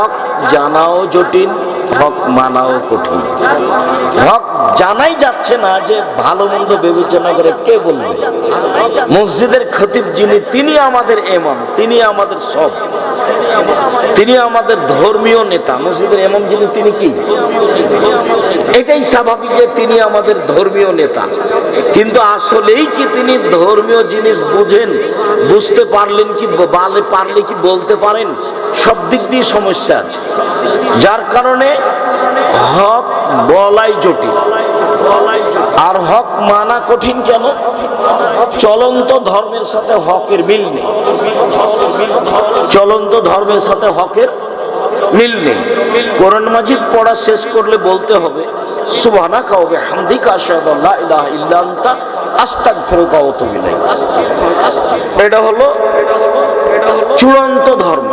হক জানাও জটিল, হক মানাও কঠিন। হক জানাই যাচ্ছে না, যে ভালো মন্দ বিবেচনা করে কে বলবে? মসজিদের খতিব যিনি, তিনি আমাদের ইমাম, তিনি আমাদের সব, তিনি আমাদের ধর্মীয় নেতা। মসজিদের ইমাম যিনি, তিনি কি? এটাই স্বাভাবিক যে তিনি আমাদের ধর্মীয় নেতা, কিন্তু আসলেই কি তিনি ধর্মীয় জিনিস বুঝেন? বুঝতে পারলেন কি? পারলে কি বলতে পারেন? সব দিক দিয়ে সমস্যা আছে, যার কারণে হক বলাই জটিল আর হক মানা কঠিন। কেন? চলন্ত ধর্মের সাথে হকের মিল নেই, চলন্ত ধর্মের সাথে হকের মিল নেই। কোরআন মাজিদ পড়া শেষ করলে বলতে হবে সুবহানাকা ওয়া বিহামদিকা আশহাদু আল্লা ইলাহা ইল্লা আনতা আস্তাগফিরুকা ওয়া আতুবু ইলাইক। এটা হলো চূড়ান্ত ধর্ম।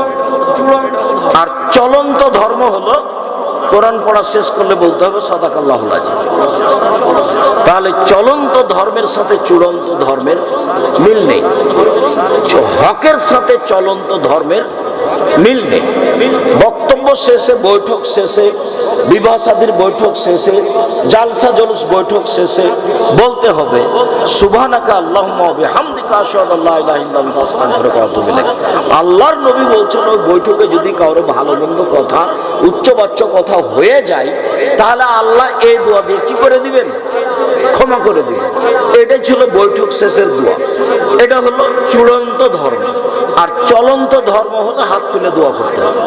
আর চলন্ত ধর্ম হলো কোরআন পড়া শেষ করলে বলতে হবে সাদাকাল্লাহুল আযীম। তাহলে চলন্ত ধর্মের সাথে চূড়ান্ত ধর্মের মিল নেই, হকের সাথে চলন্ত ধর্মের মিল নেই। বক্তব্য শেষে, বৈঠক শেষে, বিবাহ শাদীর বৈঠক শেষে, জালসা জলুস বৈঠক শেষে বলতে হবে সুবহানাকা আল্লাহুম্মা ওয়া বিহামদিকা আশহাদু আল্লা ইলাহা ইল্লা আনতা আস্তাগফিরুকা ওয়া আতুবু ইলাইক। আল্লাহর নবী বলছেন, ওই বৈঠকে যদি কারো ভালো মন্দ কথা, উচ্চবাচ্য কথা হয়ে যায়, তাহলে আল্লাহ এই দোয়া দিয়ে কি করে দিবেন? ক্ষমা করে দিবেন। এটা ছিল বৈঠক শেষের দোয়া। এটা হলো চূড়ান্ত ধর্ম। আর চলন্ত ধর্ম হলো হাত তুলে দোয়া করতে হবে।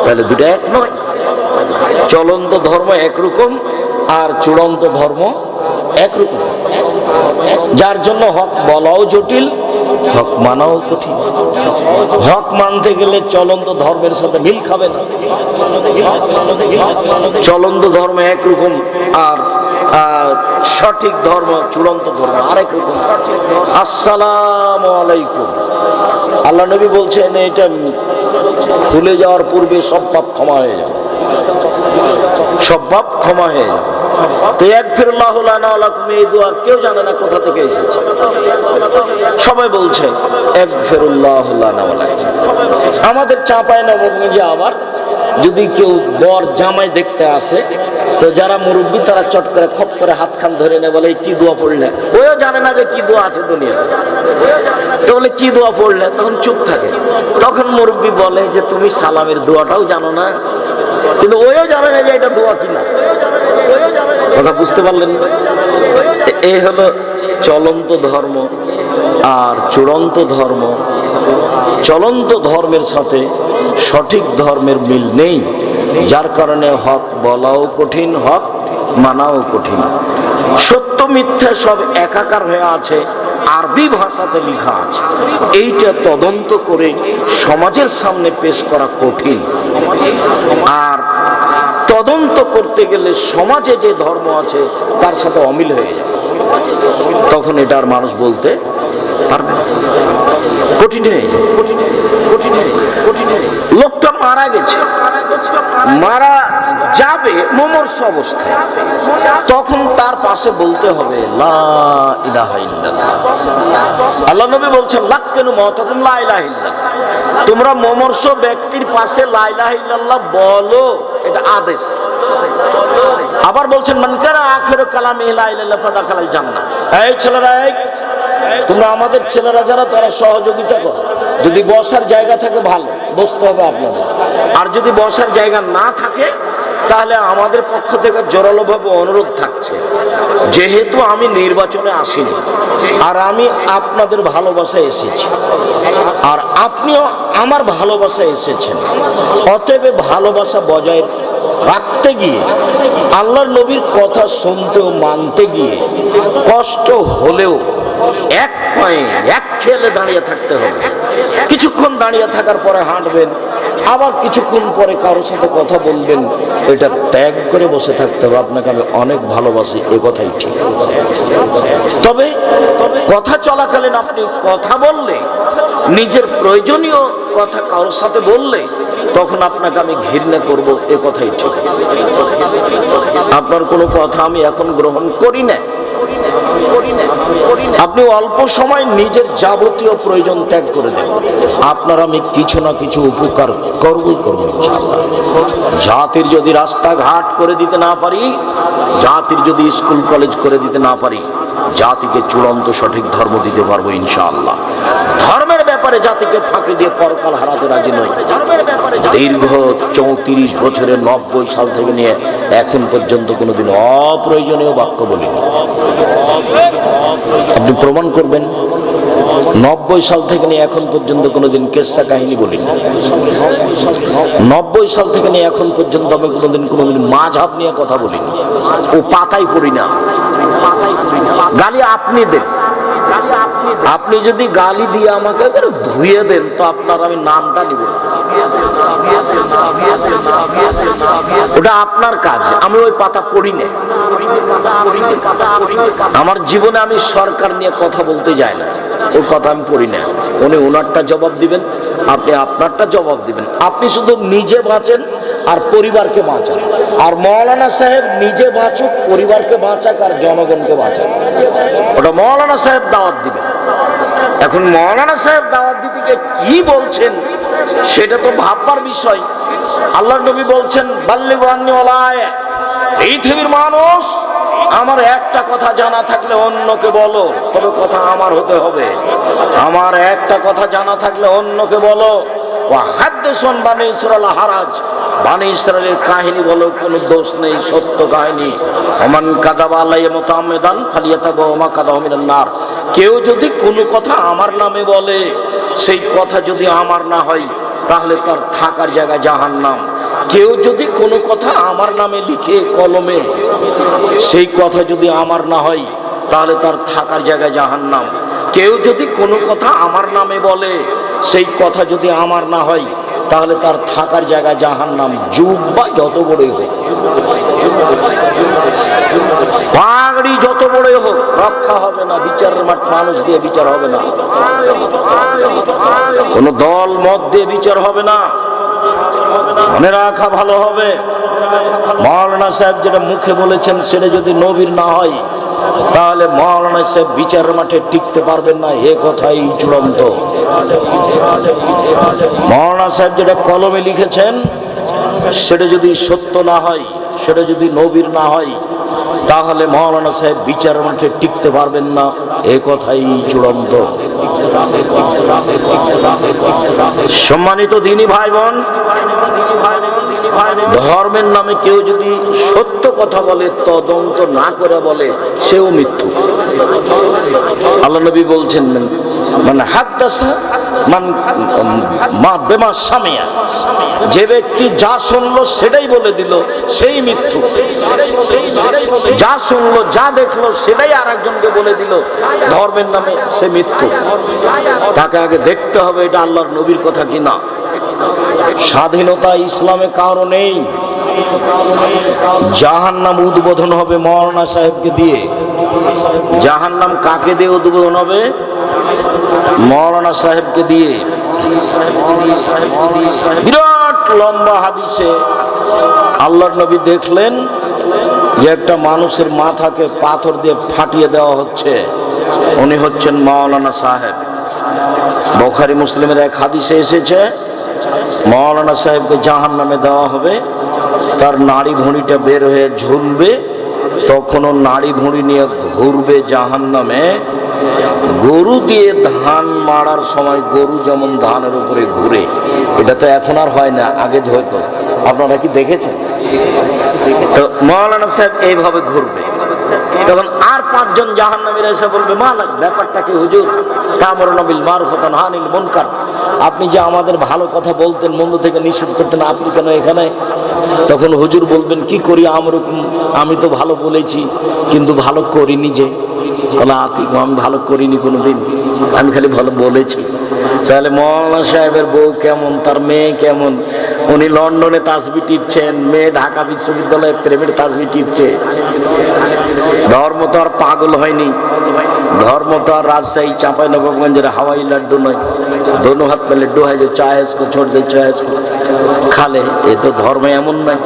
তাহলে দুটো এক নয়। চলন্ত ধর্ম একরকম আর চূড়ান্ত ধর্ম একরকম, যার জন্য হক বলাও জটিল, হক মানাও কঠিন। হক মানতে গেলে চলন্ত ধর্মের সাথে মিল খাবে না। চলন্ত ধর্ম একরকম আর সঠিক ধর্ম, চূড়ান্ত ধর্ম আরেক রকম। আসসালামু আলাইকুম। আল্লাহ নবী বলছেন এটা খুলে যাওয়ার পূর্বে সব পাপ ক্ষমা হয়ে যাবে, সব পাপ ক্ষমা হয়ে যাবে। তো ইয়াগফিরুল্লাহু লানা ওয়া লাকুম, এই দোয়া কেউ জানে না কোথা থেকে এসেছে, সবাই বলছে ইয়াগফিরুল্লাহু লানা ওয়া লাকুম। আমাদের চাঁপায় নবাবগঞ্জে আবার যদি কেউ বর জামাই দেখতে আসে, তো যারা মুরব্বী তারা চট করে খপ করে হাত খান ধরে নেয়, বলে কি দোয়া পড়লে? ওও জানে না যে কি দোয়া আছে দুনিয়াতে, তো বলে কি দোয়া পড়লে? তখন চুপ থাকে। তখন মুরব্বী বলে যে তুমি সালামের দোয়াটাও জানো না, কিন্তু ওও জানে না যে এটা দোয়া কিনা। কথা বুঝতে পারলেন? এই হলো চলন্ত ধর্ম আর চূড়ান্ত ধর্ম। চলন্ত ধর্মের সাথে সঠিক ধর্মের মিল নেই, যার কারণে হক বলাও কঠিন, হক মানাও কঠিন। সত্য মিথ্যা সব একাকার হয়ে আছে, আরবি ভাষাতে লেখা আছে। এইটা তদন্ত করে সমাজের সামনে পেশ করা কঠিন। আর তদন্ত করতে গেলে সমাজে যে ধর্ম আছে তার সাথে অমিল হয়ে যায়, তখন এটা আর মানুষ বলতে পারবে না। কঠিন হয়ে যায়। লোকটা মারা গেছে, মারা যাবে মুমূর্ষু অবস্থায়, তখন তার পাশে বলতে হবে লা ইলাহা ইল্লাল্লাহ। আল্লাহ নবী বলছেন লাক্কিনু মাওতাকুম লা ইলাহা ইল্লাল্লাহ। তোমরা মুমূর্ষু ব্যক্তির পাশে লা ইলাহা ইল্লাল্লাহ বলো, এটা আদেশ। আবার বলছেন মান কানা আখিরু কালামি লা ইলাহা ইল্লাল্লাহ ফাদাখালাল জান্নাহ। এই ছেলেরা, তোমরা আমাদের ছেলেরা যারা, তারা সহযোগিতা করো। যদি বসার জায়গা থাকে ভালো, বসতে হবে আপনাদের। আর যদি বসার জায়গা না থাকে, তাহলে আমাদের পক্ষ থেকে জোরালোভাবে অনুরোধ থাকছে, যেহেতু আমি নির্বাচনে আসিনি আর আমি আপনাদের ভালোবাসায় এসেছি, আর আপনিও আমার ভালোবাসায় এসেছেন, অতএব ভালোবাসা বজায় রাখতে গিয়ে, আল্লাহর নবীর কথা শুনতে ও মানতে গিয়ে কষ্ট হলেও এক পায়ে এক খেলে দাঁড়িয়ে থাকতে হবে। কিছুক্ষণ দাঁড়িয়ে থাকার পরে হাঁটবেন, আবার কিছুক্ষণ পরে কারোর সাথে কথা বলবেন, এটা ত্যাগ করে বসে থাকতে হবে। আপনাকে আমি অনেক ভালোবাসি, এ কথাই ঠিক। তবে কথা চলাকালীন আপনি কথা বললে, নিজের প্রয়োজনীয় কথা কারোর সাথে বললে, তখন আপনাকে আমি ঘৃণা করব, এ কথাই ঠিক। আপনার কোনো কথা আমি এখন গ্রহণ করি না, আপনি অল্প সময় নিজের যাবতীয় প্রয়োজন ত্যাগ করে দেন, আপনার আমি কিছু না কিছু উপকার করবই করব ইনশাআল্লাহ। জাতির যদি রাস্তাঘাট করে দিতে না পারি, জাতির যদি স্কুল কলেজ করে দিতে না পারি, জাতিকে চূড়ান্ত সঠিক ধর্ম দিতে পারবো ইনশাআল্লাহ। ধর্মের ব্যাপারে জাতিকে ফাঁকি দিয়ে পরকাল হারাতে রাজি নই। দীর্ঘ 34 বছরের 90 সাল থেকে নিয়ে এখন পর্যন্ত কোনোদিন অপ্রয়োজনীয় বাক্য বলিনি। আপনি প্রমাণ করবেন 90 সাল থেকে নিয়ে এখন পর্যন্ত কোনোদিন কেসা কাহিনী বলিনি। 90 সাল থেকে নিয়ে এখন পর্যন্ত আমি কোনোদিন মাঝহাব নিয়ে কথা বলিনি, ও পাতাই পড়ি না। গালি আপনি দেন, আপনি যদি গালি দিয়ে আমাকে ধুয়ে দেন তো আপনার আমি নামটা নিব না, ওটা আপনার কাজ। আমি ওই পাতা পড়ি না। আমার জীবনে আমি সরকার নিয়ে কথা বলতে যাই না, ওর কথা আমি পড়ি না। উনি ওনারটা জবাব দিবেন, আপনি আপনারটা জবাব দিবেন। আপনি শুধু নিজে বাঁচেন আর পরিবারকে বাঁচান, আর মৌলানা সাহেব নিজে বাঁচুক, পরিবারকে বাঁচাক আর জনগণকে বাঁচাক, ওটা মৌলানা সাহেব দাওয়াত দিবেন। এখন মৌলানা সাহেব দাওয়াত দিতে গিয়ে কি বলছেন সেটা তো ভাববার বিষয়। আল্লাহর নবী বলছেন, বাল্লিগু আন্নী ওয়ালা আয়া, পৃথিবীর মানুষ আমার একটা কথা জানা থাকলে অন্যকে বলো, তবে কথা আমার হতে হবে। আমার একটা কথা জানা থাকলে অন্যকে বলো। ওয়া হাদ্দিসুন বানি ইসরাঈল হারাজ, বানি ইসরাঈলের কাহিনী বলো, কোনো দোষ নেই, সত্য কাহিনী। ওমান কাযাবা আলাইয়া মুতাআম্মিদান ফালিয়াতাবাওয়া মাকাদাহু মিনান নার। কেউ যদি কোনো কথা আমার নামে বলে, সেই কথা যদি আমার না হয় তাহলে তার থাকার জায়গা জাহান্নাম। কেউ যদি কোনো কথা আমার নামে লিখে কলমে, সেই কথা যদি আমার না হয় তাহলে তার থাকার জায়গা জাহান্নাম। কেউ যদি কোনো কথা আমার নামে বলে, সেই কথা যদি আমার না হয় তাহলে তার থাকার জায়গা জাহান্নাম, যুগ বা যত বড়ই হোক, পাগড়ি যত বড়ই হোক, রক্ষা হবে না। বিচারের মাঠ মানুষ দিয়ে বিচার হবে না, কোন দল মত দিয়ে বিচার হবে না। মনে রাখা ভালো হবে, মাওলানা সাহেব যেটা মুখে বলেছেন সেটা যদি নবীর না হয় তাহলে মাওলানা সাহেব বিচারের মাঠে টিকতে পারবেন না, এ কথাই চূড়ান্ত। মাওলানা সাহেব যেটা কলমে লিখেছেন সেটা যদি সত্য না হয়, সেটা যদি নবীর না হয়, তাহলে মাওলানা সাহেব বিচারের মাঠে টিকতে পারবেন না, এ কথাই চূড়ান্ত। সম্মানিত দিনী ভাই বোন, ধর্মের নামে কেউ যদি সত্য কথা বলে, তদন্ত না করে বলে, সেও মিথ্যু। আল্লাহ নবী বলছেন, মানে হাদ্দাসা বেমা সামিয়া, যে ব্যক্তি যা শুনলো সেটাই বলে দিল, সেই মিথ্যু। যা শুনলো, যা দেখলো সেটাই আর একজনকে বলে দিল ধর্মের নামে, সে মিথ্যু। তাকে আগে দেখতে হবে এটা আল্লাহর নবীর কথা কিনা। স্বাধীনতা ইসলামে কারো নেই। জাহান্নাম উদ্বোধন হবে মাওলানা সাহেবকে দিয়ে। জাহান্নাম কাকে দিয়ে উদ্বোধন হবে? মাওলানা সাহেবকে দিয়ে। বিরাট লম্বা হাদিসে আল্লাহর নবী দেখলেন যে একটা মানুষের মাথাকে পাথর দিয়ে ফাটিয়ে দেওয়া হচ্ছে, উনি হচ্ছেন মাওলানা সাহেব। বুখারী মুসলিমের এক হাদিসে এসেছে, মাওলানা সাহেবকে জাহান্নামে দেওয়া হবে, তার নাড়ি ভুঁড়িটা বের হয়ে ঝুলবে, তখন ও নাড়ি ভুঁড়ি নিয়ে ঘুরবে জাহান্নামে। গরু দিয়ে ধান মারার সময় গরু যেমন ধানের উপরে ঘুরে, এটা তো এখন আর হয় না, আগে হয়তো। আপনারা কি দেখেছেন? তো মাওলানা সাহেব এইভাবে ঘুরবে, তখন আর 5 জন জাহান্নামীরা এসে বলবে, মালাক, ব্যাপারটা কি হুজুর? তা'মুরুনা বিল মারুফ ওয়া তানহা আনিল মুনকার, আপনি যে আমাদের ভালো কথা বলতেন, মন্দ থেকে নিষেধ করতেন, আপনি কেন এখানে? তখন হুজুর বলবেন, কি করি আমরকম, আমি তো ভালো বলেছি কিন্তু ভালো করিনি। যে আমি ভালো করিনি কোনোদিন, আমি খালি ভালো বলেছি। তাহলে মাওলানা সাহেবের বউ কেমন, তার মেয়ে কেমন? উনি লন্ডনে তাসবিহ টিপছেন, মেয়ে ঢাকা বিশ্ববিদ্যালয়ে প্রেমের তাসবিহ টিপছে। ধর্ম তো আর পাগল হয়নি, ধর্ম তো আর রাজশাহী চাঁপাইনবাবগঞ্জের হাওয়াই লাড্ডু নয়, দোনো হাত মেলে ডোহাই যে চায় इसको छोड़ दे चाहे इसको खा ले, ये तो धर्म एमन नয়।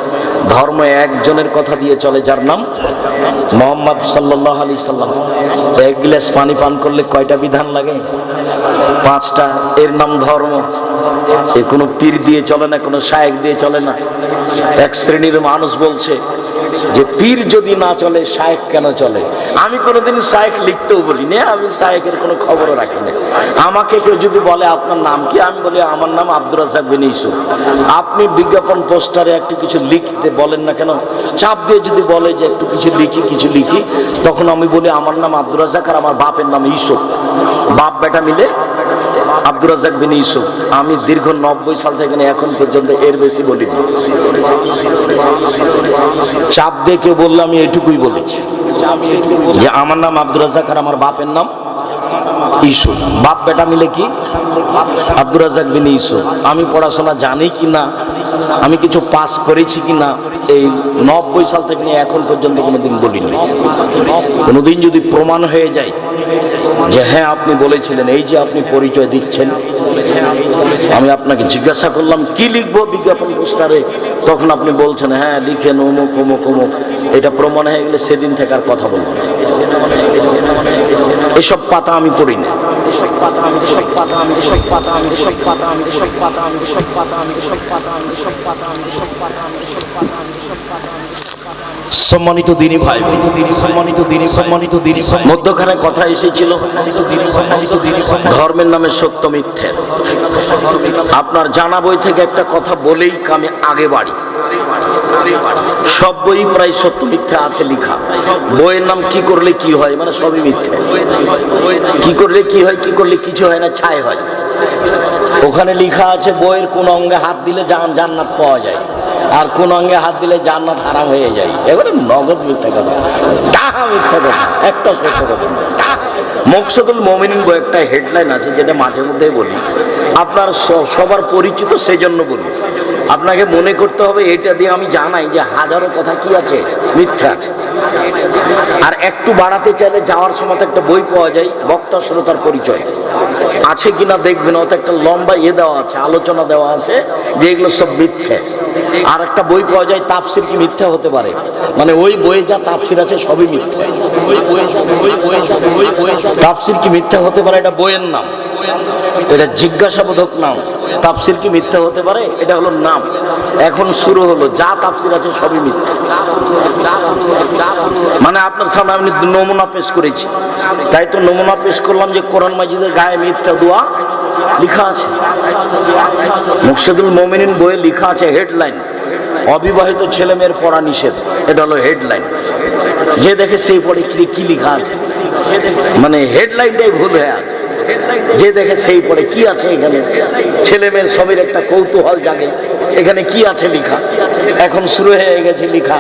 ধর্ম একজনের কথা দিয়ে চলে, যার নাম মুহাম্মদ সাল্লাল্লাহু আলাইহি সাল্লাম। এক গ্লাস পানি পান করলে কয়টা বিধান লাগে? 5টা। এর নাম ধর্ম। এ কোনো পীর দিয়ে চলে না, কোনো শায়েখ দিয়ে চলে না। এক শ্রেণীর মানুষ বলছে যে পীর যদি না চলে শায়েখ কেন চলে? আমি কোনোদিন শায়েখ লিখতেও বলি না, আমি শায়েখের কোনো খবরও রাখি না। আমাকে কেউ যদি বলে আপনার নাম কি, আমি বলি আমার নাম আব্দুর রাজ্জাক বিন ইউসুফ। আপনি বিজ্ঞাপন পোস্টারে একটু কিছু লিখতে বলেন না কেন? চাপ দিয়ে যদি বলে যে একটু কিছু লিখি, তখন আমি বলি আমার নাম আব্দুর রাজ্জাক আর আমার বাপের নাম ইউসুফ। বাপ বেটা মিলে আব্দুর রাজ্জাক বিন ইউসুফ। আমি দীর্ঘ 90 সাল থেকে এখন পর্যন্ত এর বেশি বলিনি। চাপ দিয়ে কেউ বললে আমি এটুকুই বলেছি যে আমার নাম আব্দুর রাজ্জাক আর আমার বাপের নাম ইউসুফ। বাপ বেটা মিলে কি আব্দুর রাজ্জাক বিন ইউসুফ। আমি পড়াশোনা জানি কি না, আমি কিছু পাস করেছি কি না, এই 90 সাল থেকে নিয়ে এখন পর্যন্ত কোনোদিন বলিনি। কোনোদিন যদি প্রমাণ হয়ে যায় যে হ্যাঁ আপনি বলেছিলেন, এই যে আপনি পরিচয় দিচ্ছেন, আমি আপনাকে জিজ্ঞাসা করলাম কি লিখবো বিজ্ঞাপন পোস্টারে, তখন আপনি বলছেন হ্যাঁ লিখেন অমুক অমুক অমুক, এটা প্রমাণ হয়ে গেলে সেদিন থেকে আর কথা বলবো না। এসব পাতা আমি পড়ি না। সম্মানিত দিনী ভাই, মধ্যখানে কথা এসেছিল ধর্মের নামে সত্য মিথ্যে। আপনার জানা বই থেকে একটা কথা বলেই আমি আগে বাড়ি। সব বই প্রায় সত্য মিথ্যা আছে লেখা। বইয়ের নাম কি করলে কি হয়, মানে সবই মিথ্যে। কি করলে কি হয়, কি করলে কিছু হয় না, ছাই হয়। ওখানে লেখা আছে বইয়ের কোন অঙ্গে হাত দিলে জান্নাত পাওয়া যায়, আর কোন অঙ্গে হাত দিলে জান্নাত হারাম হয়ে যায়। এবারে নগদ মিথ্যা কথা, ডাহা মিথ্যা কথা, একটা সত্য কথা। মকসুদুল মুমিনিন বই একটা হেডলাইন আছে, যেটা মাঝে মধ্যে বলি, আপনার সবার পরিচিত, সেই জন্য বলি। আপনাকে মনে করতে হবে এটা দিয়ে আমি জানাই যে হাজারো কথা কি আছে, মিথ্যা আছে। আর একটু বাড়াতে চাইলে যাওয়ার সময় একটা বই পাওয়া যায়, বক্তা শ্রোতার পরিচয় আছে কিনা দেখবেন, অত একটা লম্বা দেওয়া আছে, আলোচনা দেওয়া আছে যে এগুলো সব মিথ্যে। আর একটা বই পাওয়া যায় তাফসির কি মিথ্যা হতে পারে, মানে ওই বইয়ে যা তাফসির আছে সবই মিথ্যা। তাফসির কি মিথ্যা হতে পারে, এটা বইয়ের নাম, এটা জিজ্ঞাসাবোধক নাম। তাফসির কি মিথ্যা হতে পারে, এটা হলো নাম। এখন শুরু হলো যা তাফসির আছে সবই মিথ্যা। মানে আপনার সামনে আমি নমুনা পেশ করেছি, তাই তো নমুনা পেশ করলাম যে কোরআন মাজিদের গায়ে মিথ্যা দোয়া লেখা আছে। মুকসিদুল মুমিনিন বইয়ে লেখা আছে হেডলাইন, অবিবাহিত ছেলে মেয়ের পড়া নিষেধ। এটা হলো হেডলাইন। যে দেখে সেই পড়ে কি লেখা আছে, মানে হেডলাইনটাই ভুল হয়ে আছে। যে দেখে সেই পড়ে কি আছে এখানে, ছেলে মেয়ের সবের একটা কৌতূহল জাগে, এখানে কি আছে লেখা। এখন শুরু হয়ে গেছে লেখা,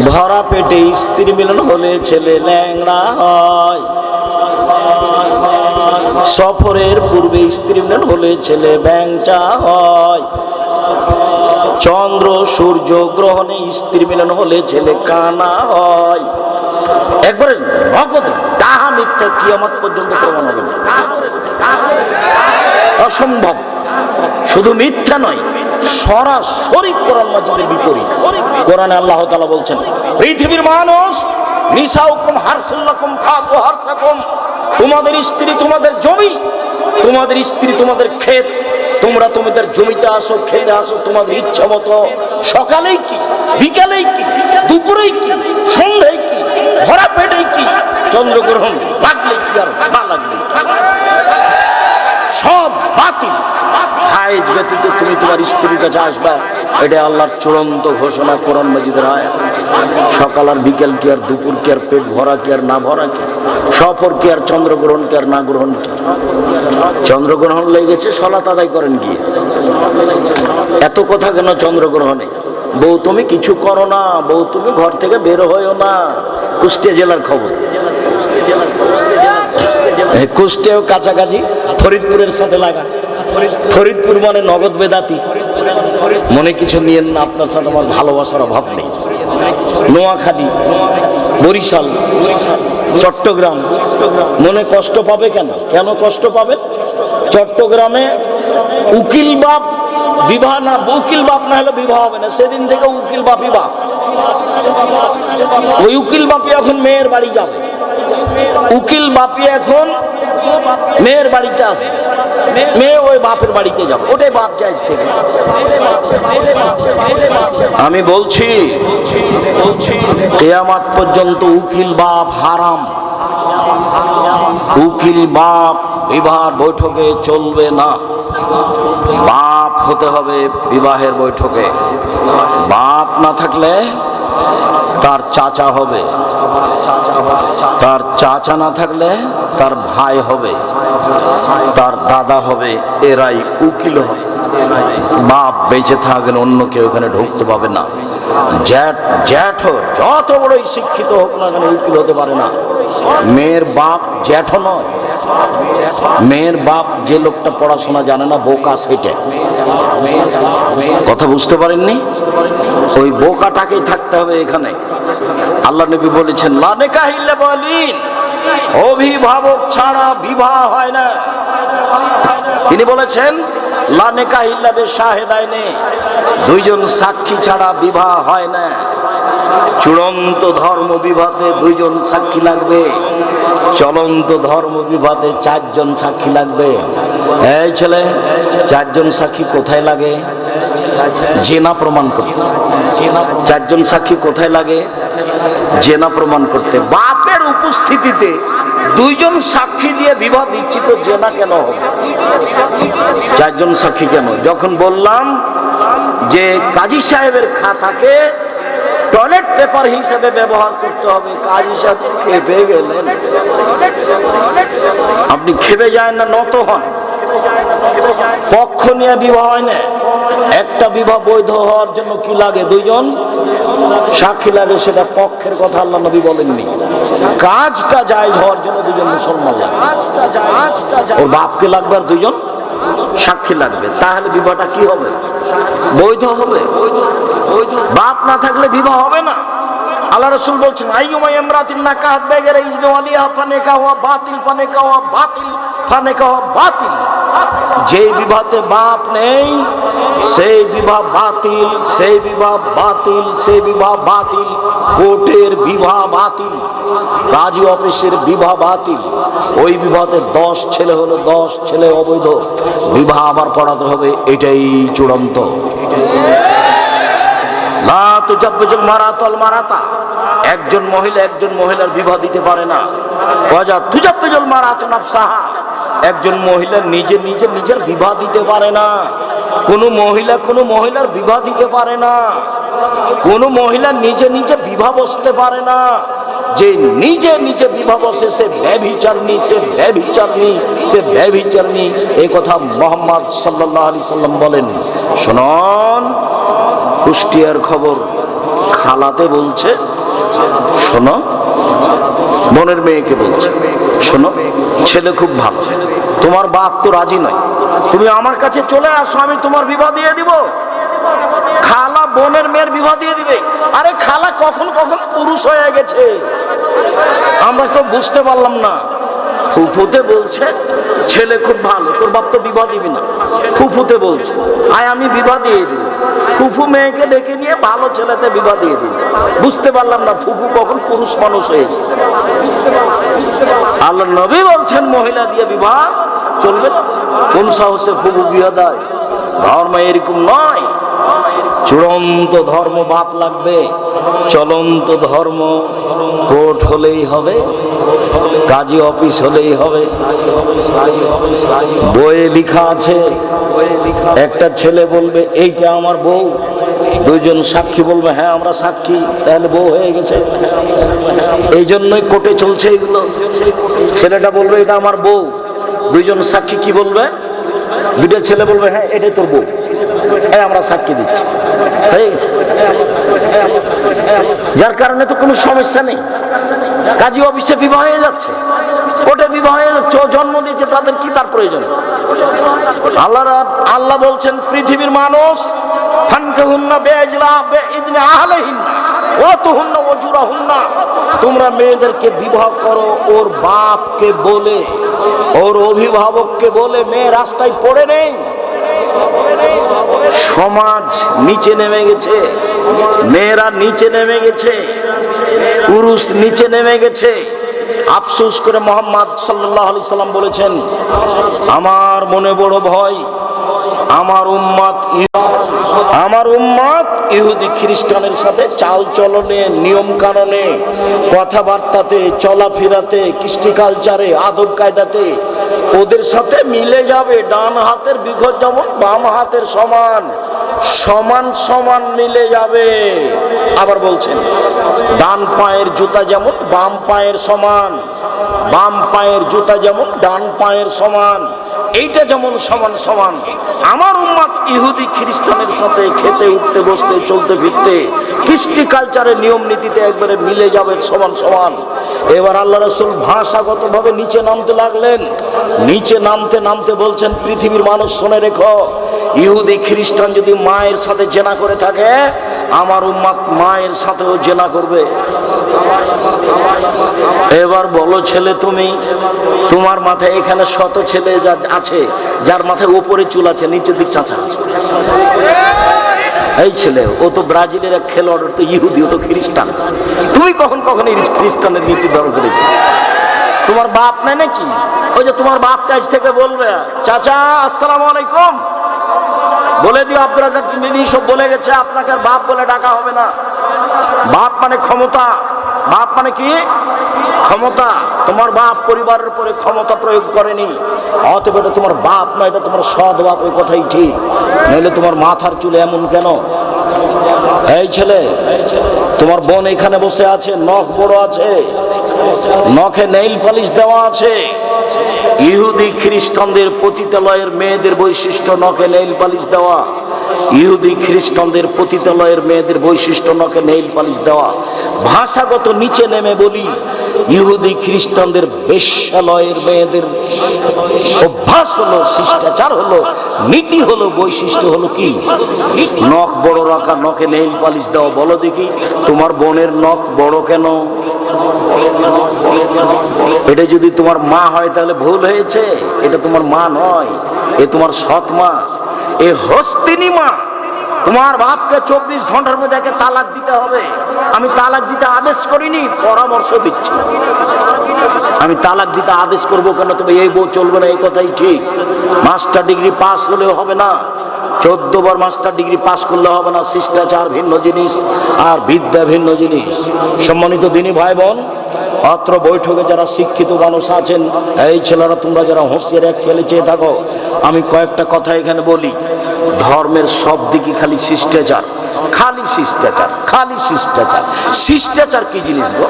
ভরা পেটে স্ত্রী মিলন হলে ছেলে ল্যাংড়া হয়, সফরের পূর্বে স্ত্রী মিলন হলে ছেলে ব্যাংচা হয়, চন্দ্র সূর্য গ্রহণে স্ত্রী মিলন হলে ছেলে কানা হয়। একবারে নগদ ডাহা মিথ্যা, কিয়ামত পর্যন্ত প্রমাণ হবে না, অসম্ভব। শুধু মিথ্যা নয়, সরাসরি কোরআন মাজিদের বিপরীত। কোরআনে আল্লাহ তাআলা বলছেন, পৃথিবীর মানুষ, নিসাউকুম হারসুল লাকুম ফাতু হারসাকুম, তোমাদের স্ত্রী তোমাদের জমি, তোমাদের স্ত্রী তোমাদের ক্ষেত। তোমরা তোমাদের জমিতে আসো, খেতে আসো তোমাদের ইচ্ছা মতো। সকালেই কি, বিকালেই কি, দুপুরেই কি, সন্ধ্যায় কি, ভরা পেটেই কি, চন্দ্রগ্রহণ লাগলে কি আর না লাগলে সব বাতিল। হায়েজ ব্যতীত তুমি তোমার স্ত্রীর কাছে আসবা, এটা আল্লাহর চূড়ান্ত ঘোষণা কোরআন মাজিদের আয়াত। সকাল আর বিকেল কি আর দুপুর কি আর পেট ভরা কি আর না ভরা কি, সফর কি আর চন্দ্রগ্রহণ কি আর না গ্রহণ কি। চন্দ্রগ্রহণ লেগেছে, সালাত আদায় করেন গিয়ে। এত কথা কেন চন্দ্রগ্রহণে? বউ তুমি কিছু করো না, বউ তুমি ঘর থেকে বের হইও না। কুষ্টিয়া জেলার খবর, কুষ্টিয়াও কাছাকাছি, ফরিদপুরের সাথে লাগা। ফরিদপুর মানে নগদ বেদাতি, মনে কিছু নিয়েন না, আপনার সাথে আমার ভালোবাসার অভাব নেই। নোয়াখালী, বরিশাল, চট্টগ্রাম, মনে কষ্ট পাবে কেন? কেন কষ্ট পাবে? চট্টগ্রামে উকিল বাপ বিবাহ না, উকিল বাপ না হলে বিবাহ হবে না। সেদিন থেকে উকিল বাপই বাপ। ওই উকিল বাপি এখন মেয়ের বাড়ি যাবে, উকিল বাপি এখন মেয়ের বাড়িতে আসবে, মেয়ে ওই বাপের বাড়িতে যাবে, ওটাই বাপ জায়েজ থেকে। আমি বলছি কিয়ামত পর্যন্ত উকিল বাপ হারাম। উকিল বাপ বিবাহ বৈঠকে চলবে না। বাপ হতে হবে বিবাহের বৈঠকে। বাপ না থাকলে তার চাচা হবে, তার চাচা না থাকলে তার ভাই হবে, তার দাদা হবে, এরাই উকিল হবে। বাপ বেঁচে থাকলে অন্য কেউ এখানে ঢুকতে পাবে না। জ্যাঠ যত বড়ই শিক্ষিত হোক না কেন উকিল হতে পারে না। মেয়ের বাপ জ্যাঠ নয়, মেয়ের বাপ যে লোকটা পড়াশোনা জানে না, বোকা, সেটা। কথা বুঝতে পারেননি? ওই বোকাটাকেই থাকতে হবে এখানে। আল্লাহ নবী বলেছেন লা নিকাহ ইল্লা বিওয়ালিন, অভিভাবক ছাড়া বিবাহ হয় না। তিনি বলেছেন লা নিকাহ ইল্লা বিশাহিদাইনি, দুইজন সাক্ষী ছাড়া বিবাহ হয় না। চূড়ান্ত ধর্ম বিবাহে দুইজন সাক্ষী লাগবে, চলন্ত ধর্ম বিবাহে চারজন সাক্ষী লাগবে। এই ছেলে, চারজন সাক্ষী কোথায় লাগে? জেনা প্রমাণ করতে। চারজন সাক্ষী কোথায় লাগে? জেনা প্রমাণ করতে। বাপের উপস্থিতিতে দুইজন সাক্ষী দিয়ে বিবাহ দিচ্ছি, তো জেনা কেন হবে? চারজন সাক্ষী কেন? যখন বললাম যে কাজী সাহেবের খাতাকে টয়লেট পেপার হিসেবে ব্যবহার করতে হবে, কাজী সাহেব খেপে গেলেন। আপনি খেপে যায় না, নত হন। পক্ষ নিয়ে বিবাহ হয় না। একটা বিবাহ বৈধ হওয়ার জন্য কি লাগে? দুইজন সাক্ষী লাগে। সেটা পক্ষের কথা আল্লাহ নবী বলেননি। কাজটা জায়েজ হওয়ার জন্য দুজন মুসলমান লাগে। ওর বাপকে লাগবে আর দুইজন সাক্ষী লাগবে, তাহলে বিবাহটা কি হবে? বৈধ হবে। বাপ না থাকলে বিবাহ হবে না। আল্লাহ রাসূল বলছেন আইয়ুমা ইমরাতিন নাকাহাত বিগাইরি ইজনি ওয়ালিহা ফানিকাহু বাতিল, ফানিকাহু বাতিল, ফানিকাহু বাতিল। যে বিবাহতে বাপ নেই সেই বিবাহ বাতিল, সেই বিবাহ বাতিল, সেই বিবাহ বাতিল। কোর্টের বিবাহ বাতিল, কাজী অফিসের বিবাহ বাতিল। ওই বিবাহতে 10 ছেলে হলো 10 ছেলে অবৈধ। বিবাহ আবার পড়াতে হবে, এটাই চূড়ান্ত। লা তুজাব্বিজুল মারাতাল মারাতা, একজন মহিলা একজন মহিলার বিবাহ দিতে পারে না। ওয়াজা তুজাব্বিজুল মারাতু নাফসাহা, একজন মহিলা নিজে নিজের বিবাহ দিতে পারে না। কোন মহিলা কোন মহিলার বিবাহ দিতে পারে না। কোন মহিলা নিজে বিবাহ বসতে পারে না। যে নিজে বিবাহ বসে সে ব্যভিচারিণী, সে ব্যভিচারিণী, সে ব্যভিচারিণী। এই কথা মুহাম্মদ সাল্লাল্লাহু আলাইহি সাল্লাম বলেন। শুনুন, কুষ্টিয়ার খবর, খালাতে বলছে, শোনো, বোনের মেয়েকে বলছে, শোনো, ছেলে খুব ভালো, তোমার বাপ তো রাজি নয়, তুমি আমার কাছে চলে আসো, আমি তোমার বিবাহ দিয়ে দিব। খালা বোনের মেয়ের বিবাহ দিয়ে দিবে। আরে খালা কখন পুরুষ হয়ে গেছে, আমরা তো বুঝতে পারলাম না। ফুফুতে বলছে ছেলে খুব ভালো, তোর বাপ তো বিবাহ দিবি না। ফুফুতে বলছে আয় আমি বিবাহ দিয়ে দিব। ফুফু মেয়েকে ডেকে নিয়ে ভালো ছেলেতে বিবাহ দিয়ে দিয়েছে। বুঝতে পারলাম না ফুফু কখন পুরুষ মানুষ হয়েছে। আল্লাহ নবী বলছেন মহিলা দিয়ে বিবাহ চলবে। কোন সাহসে ফুফু বিবাহ দেয়? ধর্ম এরকম নয়। চূড়ান্ত ধর্ম বাপ লাগবে, চলন্ত ধর্ম কোর্ট হলেই হবে, কাজী অফিস হলেই হবে। বইয়ে লেখা আছে, একটা ছেলে বলবে এইটা আমার বউ, দুইজন সাক্ষী বলবে হ্যাঁ আমরা সাক্ষী, তাহলে বউ হয়ে গেছে। এই জন্যই কোর্টে চলছে এগুলো। ছেলেটা বলবে এটা আমার বউ, দুইজন সাক্ষী কি বলবে? দুইটা ছেলে বলবে হ্যাঁ এটাই তোর বউ, আমরা সাক্ষী দিচ্ছি, হয়ে গেছে। যার কারণে তো কোনো সমস্যা নেই। কাজী অফিসে বিবাহ হয়ে যাচ্ছে, কোর্টে বিবাহ হয়ে যাচ্ছে। ও জন্ম দিয়েছে, তাদের কি তার প্রয়োজন? আল্লাহ বলছেন পৃথিবীর মানুষ ফানকিহুন্না বিইজলা বিইذن আহলিহিন্না ওয়া তুহুন্না ওয়াজুরাহুন্না, তোমরা মেয়েদেরকে বিবাহ করো ওর বাপকে বলে, ওর অভিভাবককে বলে। মেয়ে রাস্তায় পড়ে নেই, সমাজ নিচে নেমে গেছে, মেয়েরা নিচে নেমে গেছে, পুরুষ নিচে নেমে গেছে। আফসোস করে মুহাম্মদ সাল্লাল্লাহু আলাইহি সাল্লাম বলেছেন, আমার মনে বড় ভয়, আমার উম্মত ইহুদি খ্রিস্টানের সাথে চাল চলনে, নিয়ম কানুনে, কথাবার্তাতে, চলাফেরাতে, কৃষ্টি কালচারে, আদব কায়দাতে ওদের সাথে মিলে যাবে। ডান হাতের বিঘত যেমন বাম হাতের সমান, সমান সমান মিলে যাবে। আবার বলছেন, ডান পায়ের জুতা যেমন বাম পায়ের সমান, বাম পায়ের জুতা যেমন ডান পায়ের সমান, এইটা যেমন সমান সমান আমার উম্মত ইহুদি খ্রিস্টানের সাথে খেতে, উঠতে, বসতে, চলতে ফিরতে, কৃষ্টি কালচারের নিয়ম নীতিতে একবারে মিলে যাবে সমান সমান। এবার আল্লাহ রাসূল ভাষাগতভাবে নিচে নামতে লাগলেন। নিচে নামতে নামতে বলছেন, পৃথিবীর মানুষ শুনে রেখো, ইহুদি খ্রিস্টান যদি মায়ের সাথে জেনা করে থাকে, আমার উম্মত মায়ের সাথেও জেনা করবে। এবার বলো ছেলে, তুমি তোমার মাথায় এখানে শত ছেলে আছে যার মাথায় উপরে চুল আছে, নিচের দিক চাচা আছে। এই ছেলে, ও তো ব্রাজিলের এক খেলোয়াড়, তো ইহুদি, ও তো খ্রিস্টান। তুমি কখন কখন খ্রিস্টানের নীতি ধরো করেছো? তোমার বাপ নাই নাকি? ওই যে তোমার বাপ কাছ থেকে বলবে, চাচা আসসালামু আলাইকুম বলে দিও, আব্দুল রাজ্জাক মিনি সব বলে গেছে, আপনাকে আর বাপ বলে ডাকা হবে না। বাপ মানে ক্ষমতা, বাপ মানে কি? ক্ষমতা। তোমার বাপ পরিবারের উপরে ক্ষমতা প্রয়োগ করেনি, অতএব এটা তোমার বাপ না, এটা তোমার সৎ বাপ। ওই কথাই ঠিক, নইলে তোমার মাথার চুলে এমন কেন? এই ছেলে, তোমার বোন এখানে বসে আছে, নখ বড় আছে, নখে নেইল পালিশ দেওয়া আছে। ইহুদি খ্রিস্টানদের পতিতালয়ের মেয়েদের বৈশিষ্ট্য নখে নেইল পালিশ দেওয়া। ইহুদি খ্রিস্টানদের পতিতালয়ের মেয়েদের বৈশিষ্ট্য নখে নেইল পালিশ দেওয়া। ভাষাগত নিচে নেমে বলি, ইহুদি খ্রিস্টানদের বেশ্যালয়ের মেয়েদের অভ্যাস হলো, শিষ্টাচার হলো, নীতি হলো, বৈশিষ্ট্য হলো কি? নখ বড় রাখা, নখে নেইল পালিশ দেওয়া। বলো দেখি, তোমার বোনের নখ বড় কেন? এটা যদি তোমার মা হয় তাহলে ভুল হয়েছে। এটা তোমার মা নয়, এ তোমার সৎ মা, এ হস্তিনী মা। তোমার বাপকে 24 ঘন্টার মধ্যে একে তালাক দিতে হবে। আমি তালাক দিতে আদেশ করিনি, পরামর্শ দিচ্ছি। আমি তালাক দিতে আদেশ করবো কেন? তবে এই বউ চলবে না, এই কথাই ঠিক। মাস্টার ডিগ্রি পাস হলেও হবে না, 14 বার মাস্টার ডিগ্রি পাস করলে হবে না। শিষ্টাচার ভিন্ন জিনিস, আর বিদ্যা ভিন্ন জিনিস। সম্মানিত দিনী ভাই বোন, অত্র বৈঠকে যারা শিক্ষিত মানুষ আছেন, এই ছেলেরা তোমরা যারা হোঁশিয়ার এক খেলে চেয়ে থাকো, আমি কয়েকটা কথা এখানে বলি। ধর্মের সব দিকই খালি শিষ্টাচার, খালি শিষ্টাচার, খালি শিষ্টাচার। শিষ্টাচার কি জিনিস গো?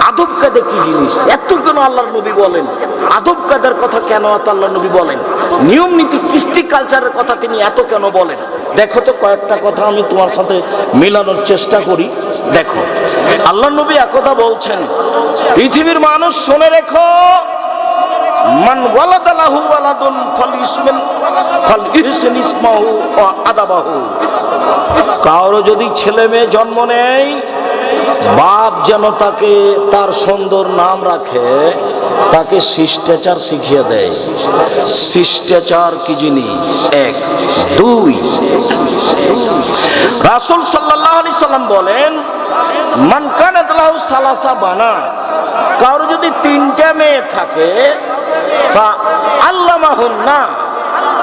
আদব কায়দা কি জিনিস? এত কেন আল্লাহর নবী বলেন? আদব কায়দার কথা কেন এত আল্লাহর নবী বলেন? নিয়ম নীতি, কৃষ্টি কালচারের কথা তিনি এত কেন বলেন? দেখো তো, কয়েকটা কথা আমি তোমার সাথে মিলানোর চেষ্টা করি। দেখো, আল্লাহর নবী একথা বলছেন, পৃথিবীর মানুষ শুনে রেখো, মান ওয়ালাদা লাহু ওয়ালাদুন ফালইহসিন ইসমাহু ওয়া আদাবাহু। কারো যদি ছেলে মেয়ে জন্ম নেয়, বাপ যেন তাকে তার সুন্দর নাম রাখে, তাকে শিষ্টাচার শিখিয়ে দেয়। শিষ্টাচার কি জিনিস? 1 2 রাসূল সাল্লাল্লাহু আলাইহি সাল্লাম বলেন, মান কানাত লাহু সালাসা বানাত। কারো যদি 3টে মেয়ে থাকে, আল্লামাহুন্না,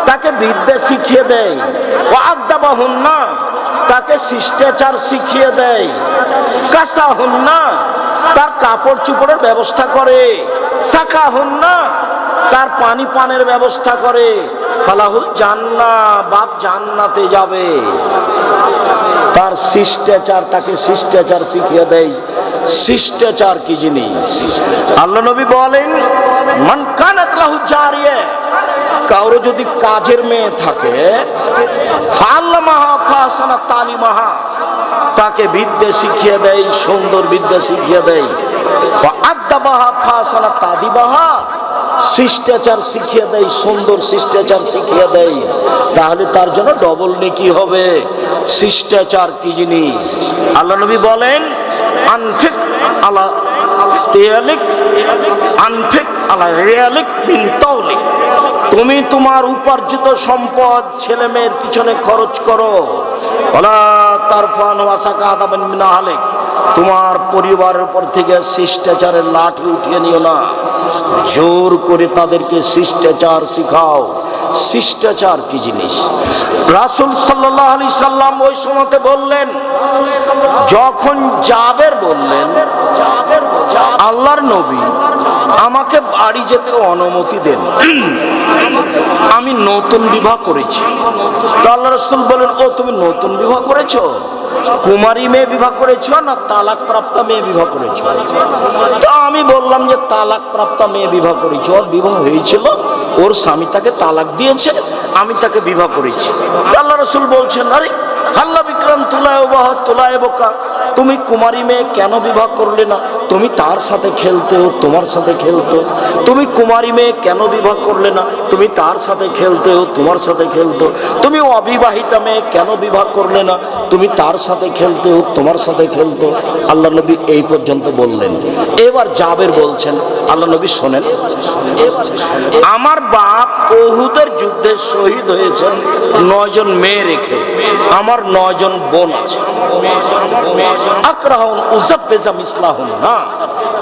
তাকে বিদ্যা শিখিয়ে দেয়। ওয়া আদাবাহুন্না, তাকে শিষ্টাচার শিখিয়ে দেয়। কাসাহুন্না, তার কাপড় চোপড়ের ব্যবস্থা করে। সাকাহুন্না, তার পানি পানের ব্যবস্থা করে। ফালাহুল জান্নাহ, বাপ জান্নাতে যাবে। তার শিষ্টাচার, তাকে শিষ্টাচার শিখিয়ে দেয়। শিষ্টাচার কি জিনিস? আল্লাহ নবী বলেন, মান কানাত লাহু জারিয়া, কারো যদি কাজের মেয়ে থাকে, ফাআল্লামাহা ফাসানা তালিমাহা, তাকে বিদ্যা শিখিয়ে দেয়, সুন্দর বিদ্যা শিখিয়ে দেয়। ওয়া আদাবাহা ফাসানা তাদিবাহা, শিষ্টাচার শিখিয়ে দেয়, সুন্দর শিষ্টাচার শিখিয়ে দেয়। তাহলে তার জন্য ডবল নেকি হবে। শিষ্টাচার কি জিনিস? আল্লাহ নবী বলেন, আনফিক আলা তেয়ালিক আনফিক আলা রিয়ালিক মিন তাওলিক, তুমি তোমার উপার্জিত সম্পদ ছেলে মেয়ের পিছনে খরচ করো। ওয়ালা তারফান ওয়াসাকা আদাবান মিন আহলিক, তোমার পরিবারের উপর থেকে শিষ্টাচারের লাঠি উঠিয়ে নিও না, জোর করে তাদেরকে শিষ্টাচার শিখাও। শিষ্টাচার কি জিনিস? রাসূল সাল্লাল্লাহু আলাইহি সাল্লাম ওই সময়তে বললেন, যখন জাবের বললেন আল্লাহর নবী আমাকে বাড়ি যেতে অনুমতি দেন, আমি নতুন বিবাহ করেছি। তো আল্লাহ রাসূল বলেন, ও তুমি নতুন বিবাহ করেছো? কুমারী মেয়ে বিবাহ করেছো না তালাক প্রাপ্তা মেয়ে বিবাহ করেছো? তো আমি বললাম যে তালাক প্রাপ্তা মেয়ে বিবাহ করেছি, ওর বিবাহ হয়েছিল, ওর স্বামী তাকে তালাক দিয়েছে, আমি তাকে বিবাহ করেছি। আল্লাহ রাসূল বলছেন, আরে হাল্লা বিক্রম তুলায় বাহ তুলায় বোকা, তুমি কুমারী মেয়ে কেন বিবাহ করলে না? তুমি তার সাথে খেলতে, ও তোমার সাথে খেলতো। তুমি কুমারী মেয়ে কেন বিবাহ করলে না? তুমি তার সাথে খেলতে, ও তোমার সাথে খেলতো। তুমি অবিবাহিতা মেয়ে কেন বিবাহ করলে না? তুমি তার সাথে খেলতে, ও তোমার সাথে খেলতো। আল্লাহ নবী এই পর্যন্ত বললেন। এবার জাবের বলছেন, আল্লাহ নবী শোনেন, আমার বাপ উহুদের যুদ্ধে শহীদ হয়েছেন 9 জন মেয়ে রেখে, আমার 9 জন বোন আছে। আকরাহুন উযাব্বিজা মিসলাহুন, না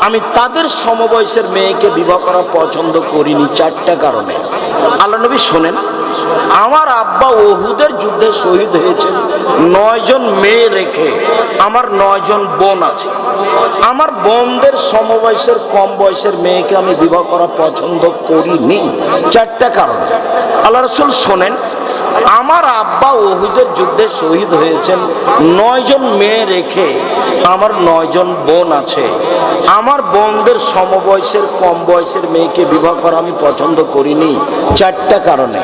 আমি তাদের সমবয়সের মেয়েকে বিবাহ করা পছন্দ করিনি 4টা কারণে। আল্লাহ নবী শোনেন, আমার আব্বা উহুদের যুদ্ধে শহীদ হয়েছেন 9 জন মেয়ে রেখে, আমার 9 জন বোন আছে। আমার বোনদের সমবয়সের কম বয়সের মেয়েকে আমি বিবাহ করা পছন্দ করিনি 4টা কারণ। আল্লাহ রাসূল শোনেন, আমার আব্বা উহুদের যুদ্ধে শহীদ হয়েছেন 9 জন মেয়ে রেখে, আমার 9 জন বোন আছে। আমার বোনদের সমবয়সের কম বয়সের মেয়েকে বিবাহ করা আমি পছন্দ করিনি 4টা কারণে।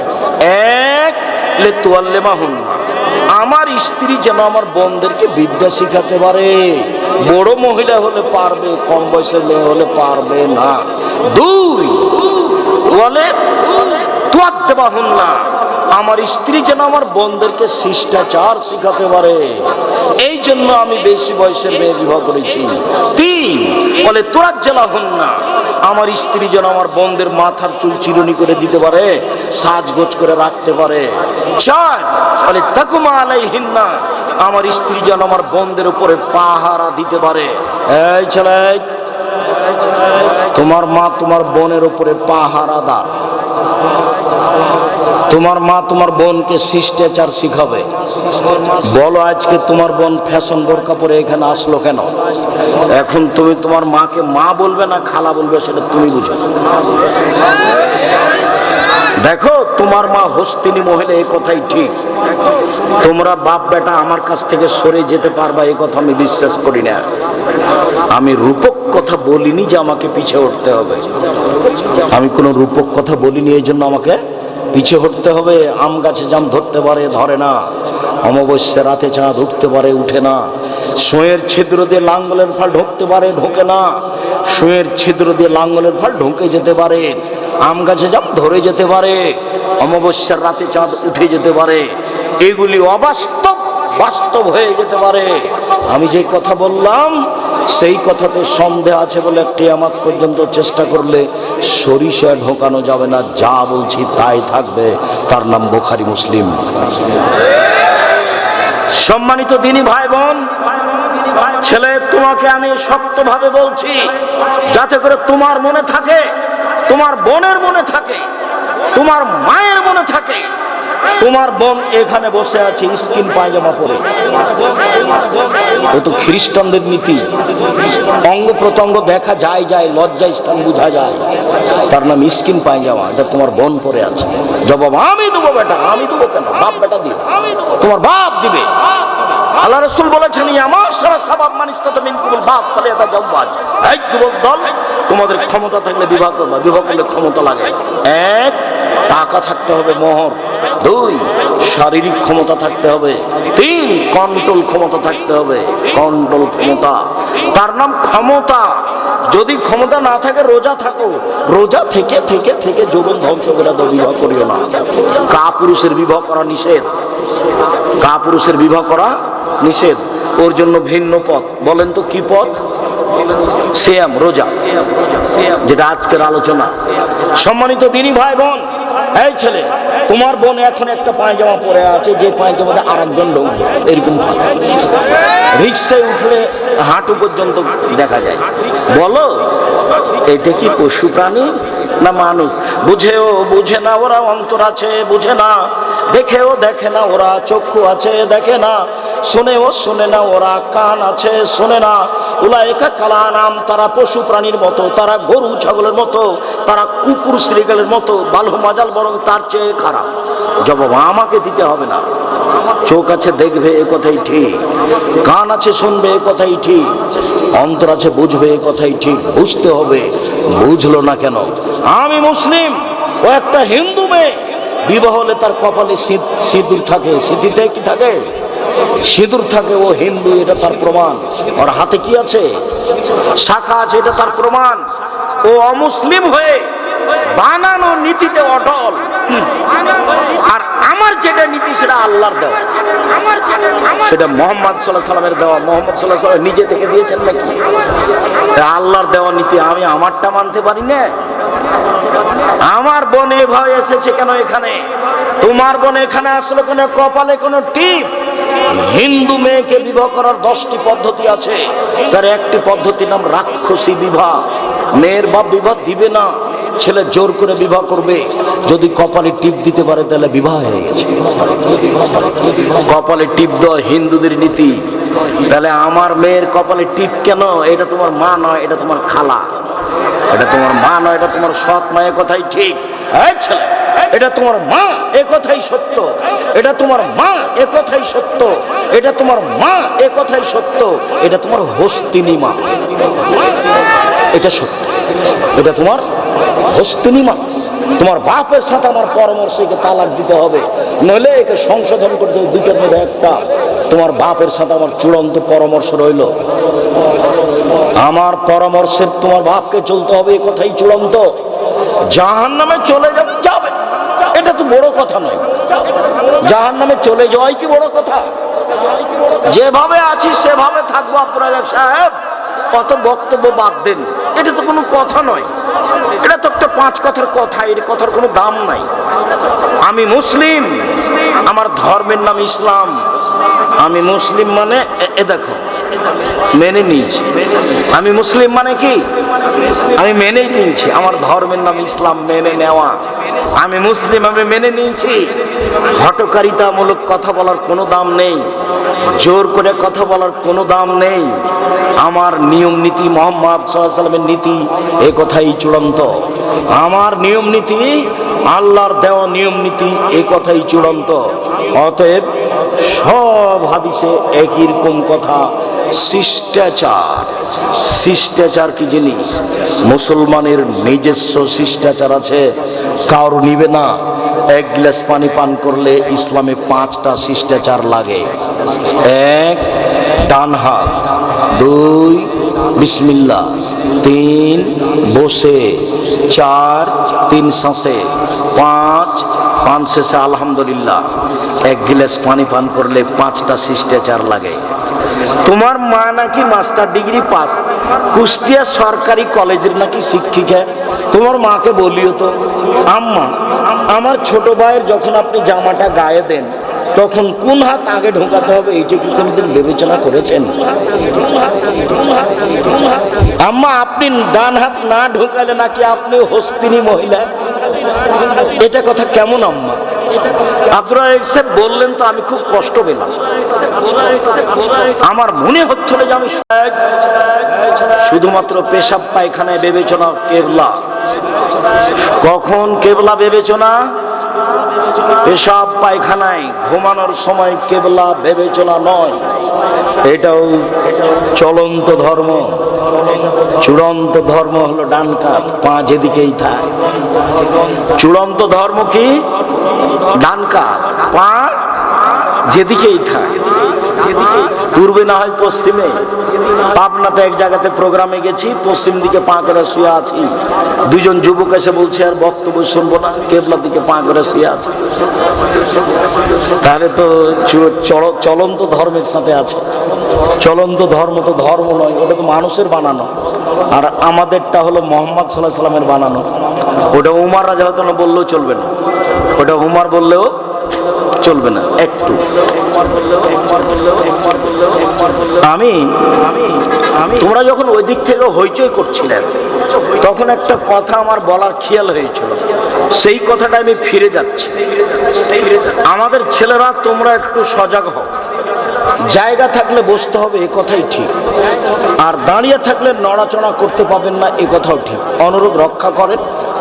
এক, লে তুয়াল্লিমাহুন, আমার স্ত্রী যেন আমার বোনদেরকে বিদ্যা শিখাতে পারে। বড় মহিলা হলে পারবে, কম বয়সের মেয়ে হলে পারবে না। 2, বলে তুয়াদ্দিবাহুন না, আমার স্ত্রী যেন আমার বোনদেরকে শিষ্টাচার শিখাতে পারে, এই জন্য আমি বেশি বয়সের মেয়ে বিবাহ করেছি। 3, বলে তুরাজ্জালাহুন না, আমার স্ত্রী যেন আমার বোনদের মাথার চুল চিরুনি করে দিতে পারে, সাজগোজ করে রাখতে পারে। 4, বলে তাকুমা আলাইহিন্না, আমার স্ত্রী যেন আমার বোনদের উপরে পাহারা দিতে পারে। এই ছেলে, তোমার মা তোমার বোনের উপরে পাহারাদার। তোমার মা তোমার বোনকে শিষ্টাচার শিখাবে। বলো, আজকে তোমার বোন ফ্যাশন বোরকা পরে এখানে আসলো কেন? এখন তুমি তোমার মাকে মা বলবে না খালা বলবে, সেটা তুমি বুঝো। দেখো, তোমার মা হস্তিনী মহিলা, এই কথাই ঠিক। তোমরা বাপ বেটা আমার কাছ থেকে সরে যেতে পারবা, এই কথা আমি বিশ্বাস করি না। আমি রূপক কথা বলিনি যে আমাকে পিছিয়ে উঠতে হবে, আমি কোনো রূপক কথা বলিনি এই জন্য আমাকে পিছিয়ে হটতে হবে। আম গাছে জাম ধরতে পারে, ধরে না। অমাবস্যা রাতে চাঁদ উঠতে পারে, উঠে না। সুঁয়ের ছিদ্র দিয়ে লাঙ্গলের ফাল ঢুকতে পারে, ঢোকে না। সুঁয়ের ছিদ্র দিয়ে লাঙ্গলের ফাল ঢুকে যেতে পারে, আম গাছে জাম ধরে যেতে পারে, অমাবস্যার রাতে চাঁদ উঠে যেতে পারে। এগুলি অবাস্তব, বাস্তব হয়ে যেতে পারে। আমি যে কথা বললাম সেই কথাতে সন্দেহ আছে বলে কিয়ামত পর্যন্ত চেষ্টা করলে সরিষা ঢোকানো যাবে না। যা বলছি তাই থাকবে, তার নাম বুখারী মুসলিম। সম্মানিত দিনী ভাই বোন, ছেলে, তোমাকে আমি শক্তভাবে বলছি, যাতে করে তোমার মনে থাকে, তোমার বোনের মনে থাকে, তোমার মায়ের মনে থাকে, তোমার বোন এখানে বসে আছে স্কিন পায়জামা পরে। ও তো খ্রিস্টানদের নীতি, অঙ্গ প্রত্যঙ্গ দেখা যায়, লজ্জা স্থান বোঝা যায়, তার নাম স্কিন পায়জামা। এটা তোমার বোন পরে আছে। জবাব আমি দেবো বেটা। আমি দেবো কেন? বাপ বেটা দিবে, তোমার বাপ দিবে। আল্লাহ রাসূল বলেছেন, আমার সারা সাবাব মানিস্তাতা মিনকুমুল বাপ ফলে এটা জব্বাজ। এই যুবক দল, তোমাদের ক্ষমতা থাকলে বিবাহ করবা। বিবাহ করলে ক্ষমতা লাগে। 1, টাকা থাকতে হবে, মোহর। 2, শারীরিক ক্ষমতা থাকতে হবে। 3, কন্ট্রোল ক্ষমতা থাকতে হবে। কন্ট্রোল ক্ষমতা, তার নাম ক্ষমতা। যদি ক্ষমতা না থাকে, রোজা থাকো। রোজা থেকে থেকে থেকে যৌবন ধ্বংস করে দাও, বিবাহ করিও না। কাপুরুষের বিবাহ করা নিষেধ, কাপুরুষের বিবাহ করা নিষেধ। ওর জন্য ভিন্ন পথ। বলেন তো কি পথ? সিয়াম, রোজা, যেটা আজকের আলোচনা। সম্মানিত দিনী ভাই বোন, এই ছেলে, তোমার বোন এখন একটা পায়জামা পরে আছে, যে পায়জামাতে আরেকজন লোক এরকম থাকে, রিক্সায় উঠলে হাঁটু পর্যন্ত দেখা যায়। বলো এটা কি পশু প্রাণী না মানুষ? বুঝেও বুঝে না ওরা, অন্তর আছে বুঝে না, দেখেও দেখে না ওরা, চক্ষু আছে দেখে না, শোনেও শোনে না ওরা, কান আছে শোনে না। উলাইকা কালানাম, তারা পশু প্রাণীর মতো, তারা গরু ছাগলের মতো, তারা কুকুর শ্রীগালের মতো, বালহু মাজাল, বরং তার চেয়ে খারাপ। জবাব আমাকে দিতে হবে না। চোখ আছে দেখবে, এ কথাই ঠিক, কান আছে শুনবে, এ কথাই ঠিক, অন্তর আছে বুঝবে, এ কথাই ঠিক। বুঝতে হবে, বুঝলো না কেন? আমি মুসলিম, ও একটা হিন্দু মেয়ে, বিবাহ হলে তার কপালে সিঁদুর থাকে, সিঁথিতে কি থাকে? সিঁদুর থাকে। ও হিন্দু, এটা তার প্রমাণ। ওর হাতে কি আছে? শাখা আছে, এটা তার প্রমাণ। ও অমুসলিম হয়ে বানানো নীতিতে অটল। আর আমার যেটা নীতি সেটা আল্লাহর দেওয়া, সেটা মোহাম্মদ সাল্লাল্লাহু আলাইহি সাল্লামের দেওয়া। মোহাম্মদ সাল্লাল্লাহু আলাইহি সাল্লাম নিজে থেকে দিয়েছেন নাকি? আল্লাহর দেওয়া নীতি আমি আমারটা মানতে পারি না? আমার বোন এভাবে এসেছে কেন এখানে? তোমার বোন এখানে আসলে কোনো কপালে কোনো টিপ? হিন্দু মেয়েকে বিবাহ করার 10টি পদ্ধতি আছে, তার একটি পদ্ধতির নাম রাক্ষসী বিবাহ। মেয়ের বাপ বিবাহ দিবে না, ছেলে জোর করে বিবাহ করবে। যদি কপালে টিপ দিতে পারে তাহলে বিবাহ হয়ে গেছে। কপালে টিপ দেওয়া হিন্দুদের নীতি। তাহলে আমার মেয়ের কপালে টিপ কেন? এটা তোমার মা নয়, এটা তোমার খালা। এটা তোমার মা নয়, এটা তোমার সৎ মায়ের কথাই ঠিক। এই ছেলে, এটা তোমার মা, এ কথাই সত্য। এটা তোমার মা, এ কথাই সত্য। এটা তোমার মা, এ কথাই সত্য। এটা তোমার হস্তিনী মা, এটা সত্য। এটা তোমার হস্তিনী মা। তোমার বাপের সাথে আমার পরামর্শ, একে তালাক দিতে হবে, নইলে একে সংশোধন করতে হবে। দুটোর মধ্যে একটা। তোমার বাপের সাথে আমার চূড়ান্ত পরামর্শ রইল। আমার পরামর্শের তোমার বাপকে চলতে হবে, এ কথাই চূড়ান্ত। জাহান্নামে চলে যাবে, এটা তো বড় কথা নয়। জাহান্নামে চলে যাওয়াই কি বড় কথা? যেভাবে আছি সেভাবে থাকবো। আব্দুর রাজ্জাক সাহেব, কত বক্তব্য বাদ দেন, এটা তো কোনো কথা নয়। এটা তো একটা 5 কথার কথা, এর কথার কোনো দাম নাই। আমি মুসলিম, আমার ধর্মের নাম ইসলাম। আমি মুসলিম মানে এ দেখো, মেনে নিয়েছি। আমি মুসলিম মানে কি? আমি মেনেই নিয়েছি, আমার ধর্মের নাম ইসলাম, মেনে নেওয়া। আমি মুসলিম, আমি মেনে নিয়েছি। হটকারিতামূলক কথা বলার কোনো দাম নেই, জোর করে কথা বলার কোনো দাম নেই। আমার নিয়ম নীতি মুহাম্মদ সাল্লাল্লাহু আলাইহি ওয়াসাল্লামের নীতি, এ কথাই চূড়ান্ত। আমার নিয়ম নীতি আল্লাহর দেওয়া নিয়ম নীতি, এ কথাই চূড়ান্ত। অতএব সব হাদিসে একই রকম কথা। শিষ্টাচার, শিষ্টাচার কি জিনিস? মুসলমানের নিজস্ব শিষ্টাচার আছে, কার নিবে না। 1 গ্লাস পানি পান করলে ইসলামে 5টা শিষ্টাচার লাগে। 1, ডান হাত। 2, বিসমিল্লাহ। 3, বসে। 4, 3 শ্বাসে। 5 শেষে আলহামদুলিল্লাহ। 1 গ্লাস পানি পান করলে 5টা শিষ্টাচার লাগে। তোমার মা নাকি মাস্টার ডিগ্রি পাস, কুষ্টিয়া সরকারি কলেজের নাকি শিক্ষিকা। তোমার মাকে বলিও তো, আম্মা, আমার ছোট ভাইয়ের যখন আপনি জামাটা গায়ে দেন তখন কোন হাত আগে ঢোকাতে হবে, এইটা কি কোনদিন বিবেচনা করেছেন? আম্মা, আপনি ডান হাত না ঢোকালে নাকি আপনি হস্তিনী মহিলা। এটা কথা কেমন আম্মা? আব্দুর রাজ্জাক সাহেব বললেন তো আমি খুব কষ্ট পেলাম। আমার মনে হচ্ছিল যে আমি শুধুমাত্র পেশাব পায়খানায় বিবেচনা কেবলা। কখন কেবলা বিবেচনা? পেশাব পায়খানায় ঘুমানোর সময় কেবলা বিবেচনা নয়। এটাও চলন্ত ধর্ম। চূড়ান্ত ধর্ম হলো ডান কাত, পা যেদিকেই থাকে। চূড়ান্ত ধর্ম কি? ডান কাত, পা যেদিকেই থাকে। পূর্বে না হয় পশ্চিমে। পাবনাতে এক জায়গাতে প্রোগ্রামে গেছি, পশ্চিম দিকে পা করে শুয়ে আছি, দুজন যুবক এসে বলছে আর বক্তব্য শুনবো না, কেবলার দিকে পা করে শুয়ে আছে। তাহলে তো চলন্ত ধর্মের সাথে আছে। চলন্ত ধর্ম তো ধর্ম নয়, ওটা তো মানুষের বানানো। আর আমাদেরটা হলো মোহাম্মদ সাল্লাল্লাহু আলাইহি সাল্লামের বানানো। ওটা উমর রাদিয়াল্লাহু আনহু বললেও চলবে না, ওটা উমর বললেও চলবে না। একটু আমি তোমরা যখন ওই দিক থেকে হইচই করছিলেন, তখন একটা কথা আমার বলার খেয়াল হয়েছিল, সেই কথাটা আমি ফিরে যাচ্ছি। আমাদের ছেলেরা, তোমরা একটু সজাগ হও। জায়গা থাকলে বসতে হবে, এ কথাই ঠিক। আর দাঁড়িয়ে থাকলে নড়াচড়া করতে পাবেন না, এ কথাও ঠিক। অনুরোধ রক্ষা করেন,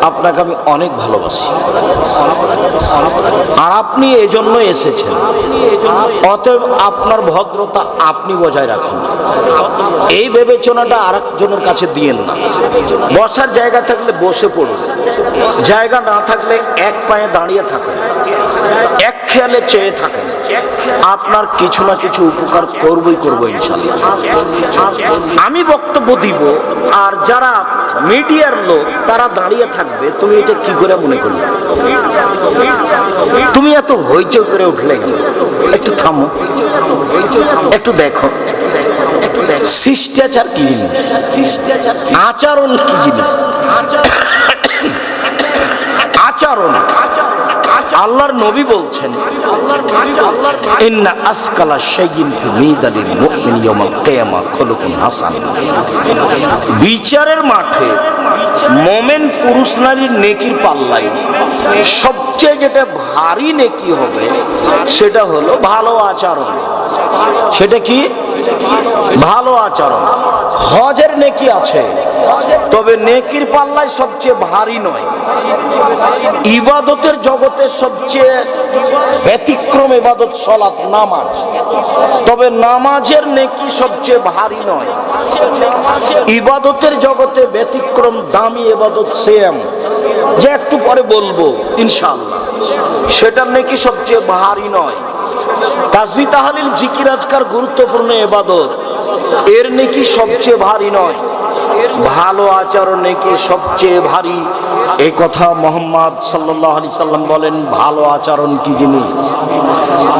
আপনাকে আমি অনেক ভালোবাসি, আর আপনি এজন্য এসেছেন। অতএব আপনার ভদ্রতা আপনি বজায় রাখুন, এই বিবেচনাটা আরেকজনের কাছে দিয়েন না। বসার জায়গা থাকলে বসে পড়ুন, জায়গা না থাকলে এক পায়ে দাঁড়িয়ে থাকেন, এক খেয়ালে চেয়ে থাকেন। আপনার কিছু না কিছু উপকার করবই করবো ইনশাআল্লাহ। আমি বক্তব্য দিব, আর যারা মিডিয়ার লোক তারা দাঁড়িয়ে থাকবে। তুমি এটা কি করে মনে করলে? তুমি এত হইচই করে উঠলে, একটু থামো, একটু দেখো শিষ্টাচার কি জিনিস, আচরণ কি জিনিস। আচরণ, আল্লাহর নবী বলছেন, ইন্না আসকালা শাইইন ফি মিদালিল মুমিন ইয়াউমাল কিয়ামা খুলুকুন হাসান। বিচারের মাঠে মুমিন পুরুষ নারীর নেকির পাল্লায় সবচেয়ে যেটা ভারী নেকি হবে, সেটা হলো ভালো আচরণ। সেটা কি? ভালো আচরণ। হজের নেকি আছে, তবে নেকির পাল্লায় সবচেয়ে ভারী নয়। ইবাদতের জগতে সবচেয়ে ব্যতিক্রম ইবাদত সালাত, নামাজ, তবে নামাজের নেকি সবচেয়ে ভারী নয়। ইবাদতের জগতে ব্যতিক্রম দামি ইবাদত সিয়াম, যে একটু পরে বলবো ইনশাআল্লাহ, সেটার নেকি সবচেয়ে ভারী নয়। তাসবিহ তাহলিল জিকির আজকার গুরুত্বপূর্ণ ইবাদত, এর নেকি সবচেয়ে ভারী নয়। ভালো আচরণ নেকি সবচেয়ে ভারী। এই কথা মুহাম্মদ সাল্লাল্লাহু আলাইহি সাল্লাম বলেন। ভালো আচরণ কি জিনিস?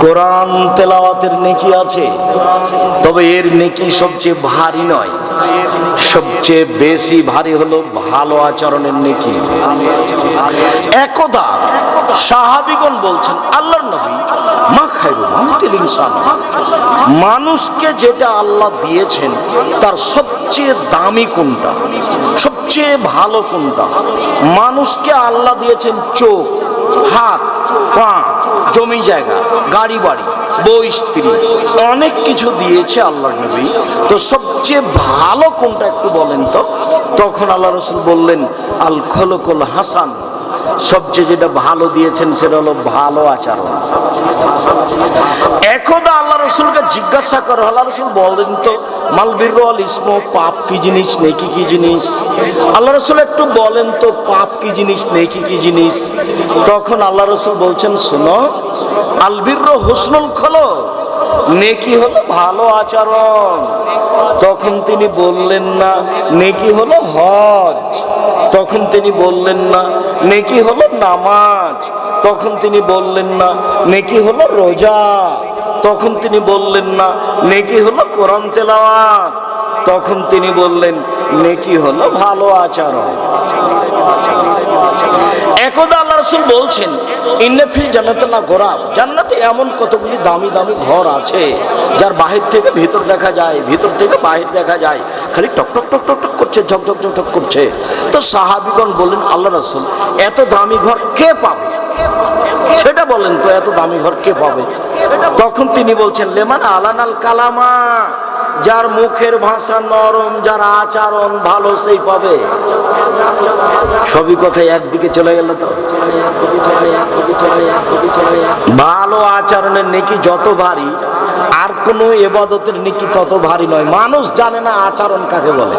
কোরআন তেলাওয়াতের নেকি আছে, তবে এর নেকি সবচেয়ে ভারী নয়। সবচেয়ে বেশি ভারী হলো ভালো আচরণের নেকি। একদা সাহাবীগণ বলছেন, আল্লাহর নবী, মা খায়রুল মাউতিল ইনসান, মানুষকে যেটা আল্লাহ দিয়েছেন তার সবচেয়ে দামি কোনটা, সবচেয়ে ভালো কোনটা? মানুষকে আল্লাহ দিয়েছেন চোখ, হাত, পা, জমি জায়গা, গাড়ি বাড়ি, বউ স্ত্রী, অনেক কিছু দিয়েছে আল্লাহর নবী। তো সবচেয়ে ভালো কোনটা একটু বলেন তো? তখন আল্লাহ রাসূল বললেন, আল খুলুকুল হাসান, সবচেয়ে যেটা ভালো দিয়েছেন সেটা হলো ভালো আচরণ। একদা আল্লাহ রাসূলকে জিজ্ঞাসা করা হলো, আল্লাহ রাসূল বলেন তো, মাল বিররু ওয়াল ইসমু, পাপ কি জিনিস, নেকি কি জিনিস? আল্লাহ রাসূল একটু বলেন তো, পাপ কি জিনিস, নেকি কি জিনিস? তখন আল্লাহ রাসূল বলছেন, শোনো, আল বিররু হুসনুল খুলুক, নেকি হলো ভালো আচরণ। তখন তিনি বললেন না নেকি হলো হজ, তখন তিনি বললেন না নেকি হলো নামাজ, তখন তিনি বললেন না নেকি হলো রোজা, তখন তিনি বললেন না নেকি হলো কোরআন তেলাওয়াত, তখন তিনি বললেন নেকি হলো ভালো আচরণ। একদা আল্লাহ রাসূল বলছেন, ইন্না ফিল জান্নাতি লাঘরাব, জান্নাতে এমন কতগুলি দামি দামি ঘর আছে যার বাহির থেকে ভিতর দেখা যায়, ভিতর থেকে বাহির দেখা যায়, খালি টক টক টক টক টক করছে, ঝক ঝক ঝক ঝক করছে। তো সাহাবীগণ বললেন, আল্লাহ রাসূল, এত দামি ঘর কে পাবে? সেটা বলেন তো, এত দামি ঘর কে পাবে? তখন তিনি বলছেন, লেমান আলানাল কালামা, যার মুখের ভাষা নরম, যার আচরণ ভালো, সেই পাবে। সবই কথা একদিকে চলে গেল। তো ভালো আচরণের নেকি যত ভারী, আর কোন ইবাদতের নেকি তত ভারী নয়। মানুষ জানে না আচরণ কাকে বলে।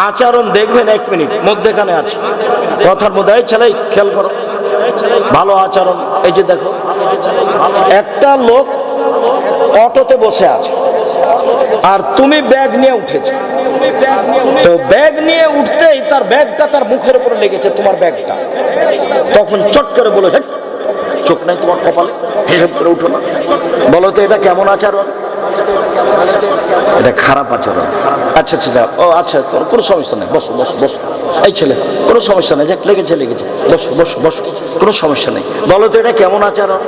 আচরণ দেখবেন, এক মিনিট মধ্যেখানে আছে কথার মধ্যে, এই ছেলে খেয়াল করো, ভালো আচরণ। এই যে দেখো, একটা লোক অটোতে বসে আছে আর তুমি ব্যাগ নিয়ে উঠেছো, তো ব্যাগ নিয়ে উঠতেই তার ব্যাগটা তার মুখের উপরে লেগেছে, তোমার ব্যাগটা। তখন চট করে বলে, চোখ নাই তোমার কপালে, হিসাব করে উঠো না। বলো তো এটা কেমন আচরণ? এটা খারাপ আচরণ। আচ্ছা আচ্ছা, ও আচ্ছা, কোনো সমস্যা নেই, বসো বসো বসো। এই ছেলে, কোনো সমস্যা নেই, যাক লেগেছে লেগেছে, বসো বসো বসো, কোনো সমস্যা নেই। বলো তো এটা কেমন আচরণ?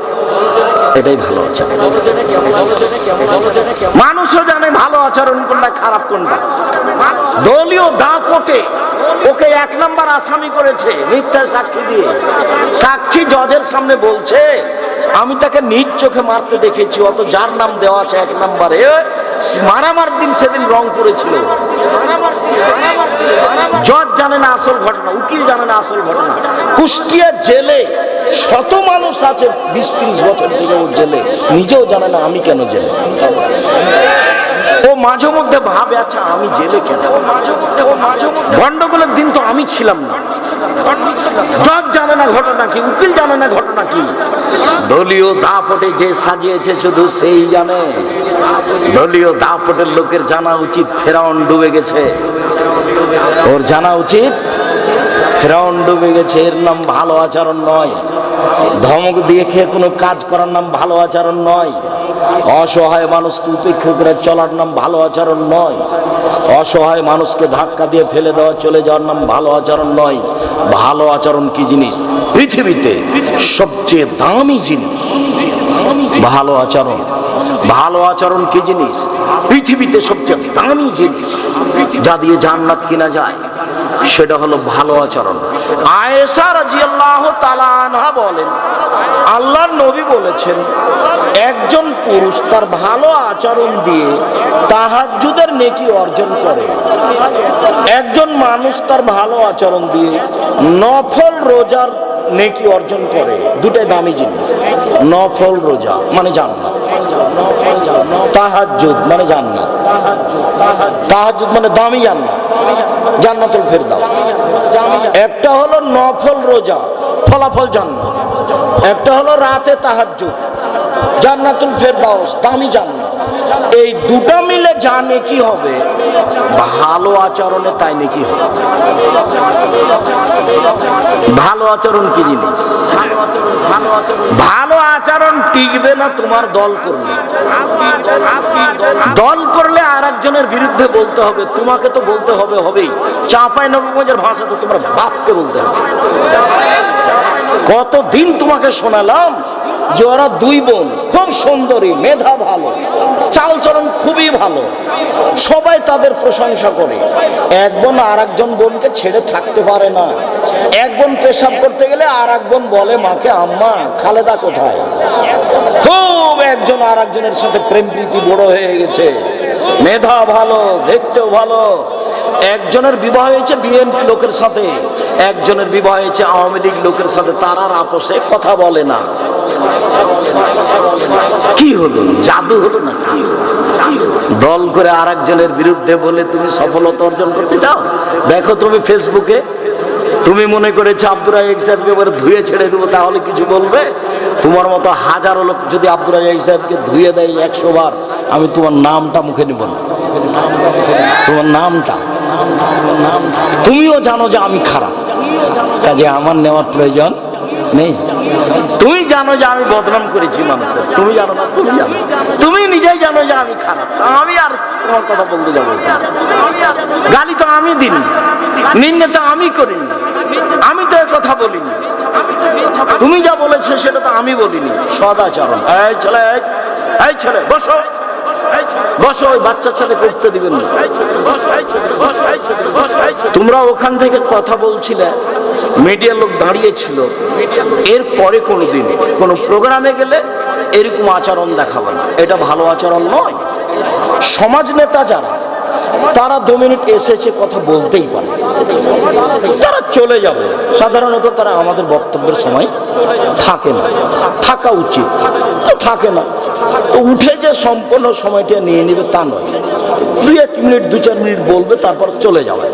এটাই ভালো আচরণ। মানুষও জানে ভালো আচরণ কোনটা, খারাপ কোনটা। দলীয় দাপটে ওকে 1 নম্বর আসামি করেছে মিথ্যা সাক্ষী দিয়ে। সাক্ষী জজের সামনে বলছে, আমি তাকে নিজ চোখে মারতে দেখেছি, অত যার নাম দেওয়া আছে 1 নম্বরে, মারামার দিন সেদিন রংপুরে ছিল। জজ জানে না আসল ঘটনা, উকিল জানে না আসল ঘটনা। কুষ্টিয়া জেলে শত মানুষ আছে 20-30 বছর থেকে ও জেলে, নিজেও জানে না আমি কেন জেলে। ও মাঝে মধ্যে ভাবে, আচ্ছা আমি জেলে কেন? গন্ডগোলের দিন তো আমি ছিলাম না। জজ জানে না ঘটনা কি, উকিল জানে না ঘটনা কি। দলীয় দাপটে যে সাজিয়েছে শুধু সেই জানে। দলীয় দাপটের লোকের জানা উচিত ফেরাউন ডুবে গেছে। ওর জানা উচিত ফেরাউন ডুবে গেছে, এর নাম ভালো আচরণ নয়। ধমক দিয়ে খেয়ে কোনো কাজ করার নাম ভালো আচরণ নয়। অসহায় মানুষকে উপেক্ষা করে চলার নাম ভালো আচরণ নয়। অসহায় মানুষকে ধাক্কা দিয়ে ফেলে দেওয়া, চলে যাওয়ার নাম ভালো আচরণ নয়। ভালো আচরণ কি জিনিস? পৃথিবীতে সবচেয়ে দামি জিনিস ভালো আচরণ। ভালো আচরণ কি জিনিস? পৃথিবীতে সবচেয়ে দামি জিনিস, যা দিয়ে জান্নাত কিনা যায়, সেটা হলো ভালো আচরণ। আয়েশা রাদিয়াল্লাহু তাআলা আনহা বলেন, আল্লাহর নবী বলেছেন, একজন পুরুষ তার ভালো আচরণ দিয়ে তাহাজ্জুদের নেকি অর্জন করে। একজন মানুষ তার ভালো আচরণ দিয়ে নফল রোজার নেকি অর্জন করে। দুটাই দামি জিনিস। নফল রোজা মানে জান্নাত, তাহাজ্জুদ মানে জান্নাত। তাহাজ্জুদ মানে দামি জান্নাত, জান্নাতুল ফেরদাউস। একটা হলো নফল রোজা, ফলাফল জান্নাত। একটা হলো রাতে তাহাজ্জুদ, জান্নাতুল ফেরদাউস, দামি জান্নাত। এই দুটো মিলে যা নেকি হবে, ভালো আচরণে তাই নেকি হবে। ভালো আচরণ কি জিনিস? ভালো আচরণ টিকবে না তোমার দল করলে। দল করলে আর একজনের বিরুদ্ধে বলতে হবে, তোমাকে তো বলতে হবে হবেই। চাঁপাইনবাবগঞ্জের ভাষা তো তোমার বাপকে বলতে হবে। কতদিন তোমাকে শোনালাম যে ওরা 2 বোন, খুব সুন্দরী, মেধা ভালো, চালচলন খুবই ভালো, সবাই তাদের প্রশংসা করে। এক বোন আর একজন বোনকে ছেড়ে থাকতে পারে না। এক বোন পেশাব করতে গেলে আর এক বোন বলে মাকে, আম্মা খালেদা কোথায়? খুব একজন আর একজনের সাথে প্রেম প্রীতি বড় হয়ে গেছে। মেধা ভালো, দেখতেও ভালো। একজনের বিবাহ হয়েছে বিএনপি লোকের সাথে, একজনের বিবাহ হয়েছে আওয়ামী লীগ লোকের সাথে। তারা আর আপোষে কথা বলে না। কি হলো? জাদু হলো না? দল করে আর একজনের বিরুদ্ধে বলে তুমি সফলতা অর্জন করতে চাও? দেখো তুমি ফেসবুকে, তুমি মনে করেছো আব্দুর রাজ্জাক সাহেবকে এবার ধুয়ে ছেড়ে দেবো, তাহলে কিছু বলবে? তোমার মতো হাজারো লোক যদি আব্দুর রাজ্জাক সাহেবকে ধুয়ে দেয় 100 বার, আমি তোমার নামটা মুখে নিব না। তোমার নামটা, তুমিও জানো যে আমি খারাপ, কাজে আমার নেওয়ার প্রয়োজন নেই। তুমি জানো যে আমি বদনাম করেছি মানুষের, তুমি জানো না? তুমি জানো, তুমি নিজেই জানো যে আমি খারাপ। আমি আর তোমার কথা বলতে যাবো? গালি তো আমি দিইনি, নিন্দে তো আমি করিনি, আমি তো এ কথা বলিনি। তুমি যা বলেছো সেটা তো আমি বলিনি। সদাচরণ। এই ছেলে, এই ছেলে বসো, বসো। ওই বাচ্চার সাথে করতে দিবেন না। তোমরা ওখান থেকে কথা বলছিলে, মিডিয়ার লোক দাঁড়িয়েছিল। এর পরে কোনোদিন কোনো প্রোগ্রামে গেলে এরকম আচরণ দেখাবে না, এটা ভালো আচরণ নয়। সমাজ নেতা যারা, তারা 2 মিনিট এসেছে, কথা বলতেই পারে, তারা চলে যাবে। সাধারণত তারা আমাদের বক্তব্যের সময় থাকে না, থাকা উচিত তো থাকে না। তো উঠে যে সম্পূর্ণ সময়টা নিয়ে নেবে তা নয়, 2-1 মিনিট 2-4 মিনিট বলবে, তারপর চলে যাবে।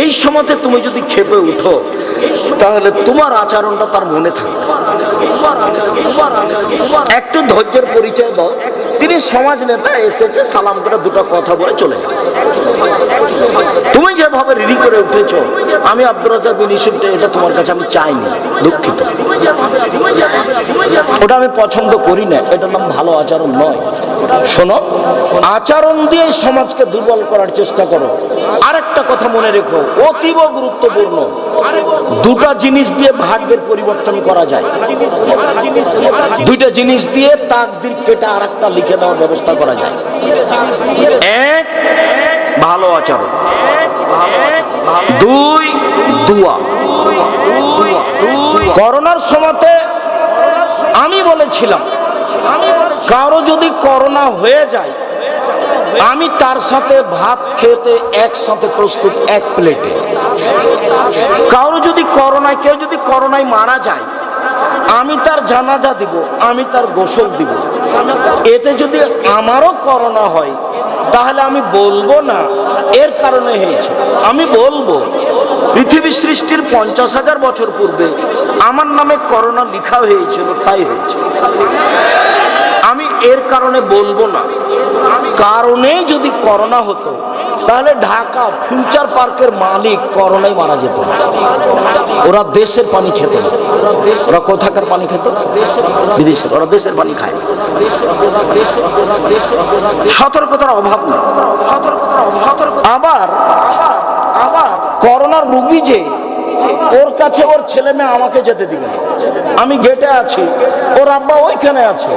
এই সময়তে তুমি যদি খেপে উঠো, তাহলে তোমার আচরণটা তার মনে থাকবে। একটু ধৈর্যের পরিচয় দাও, তিনি সমাজ নেতা এসেছে, সালাম করে দুটো কথা বলে চলে গেল। তুমি যেভাবে রেডি করে উঠেছো, আমি আব্দুর রাজ্জাক বিন ইউসুফ, এটা তোমার কাছে আমি চাইনি, দুঃখিত। ওটা আমি পছন্দ করি না, এটার নাম ভালো আচরণ নয়। শোনো, আচরণ দিয়ে সমাজকে দুর্বল করার চেষ্টা করো। আরেকটা কথা মনে রেখো, অতীব গুরুত্বপূর্ণ, দুটা জিনিস দিয়ে ভাগ্যের পরিবর্তন করা যায়। দুইটা জিনিস দিয়ে তাকদীর কেটে আরেকটা লিখে দেওয়ার ব্যবস্থা করা যায়। এক, ভালো আচরণ। দুই, দোয়া। করোনার সময়তে আমি বলেছিলাম, কারো যদি করোনা হয়ে যায়, আমি তার সাথে ভাত খেতে একসাথে প্রস্তুত, এক প্লেটে। কারো যদি করোনায়, কেউ যদি করোনায় মারা যায়, আমি তার জানাজা দিব, আমি তার গোসল দিব। এতে যদি আমারও করোনা হয়, তাহলে আমি বলবো না এর কারণে হয়েছে, আমি বলবো পৃথিবী সৃষ্টির 50,000 বছর পূর্বে আমার নামে করোনা লেখা হয়েছিল, তাই হয়েছে। আমি এর কারণে বলবো না। কারণেই যদি করোনা হতো, তাহলে ঢাকা ফিউচার পার্কের মালিক করোনায় মারা যেত। ওরা দেশের পানি খেত। ওরা কোথাকার পানি খেত? বিদেশের। ওরা দেশের পানি খায়। সতর্কতার অভাব নেই। আবার করোনার রোগী যে, ওর কাছে ওর ছেলে মেয়ে আমাকে যেতে দিবে না। আমি গেটে আছি, ওর আব্বা ওইখানে আছে।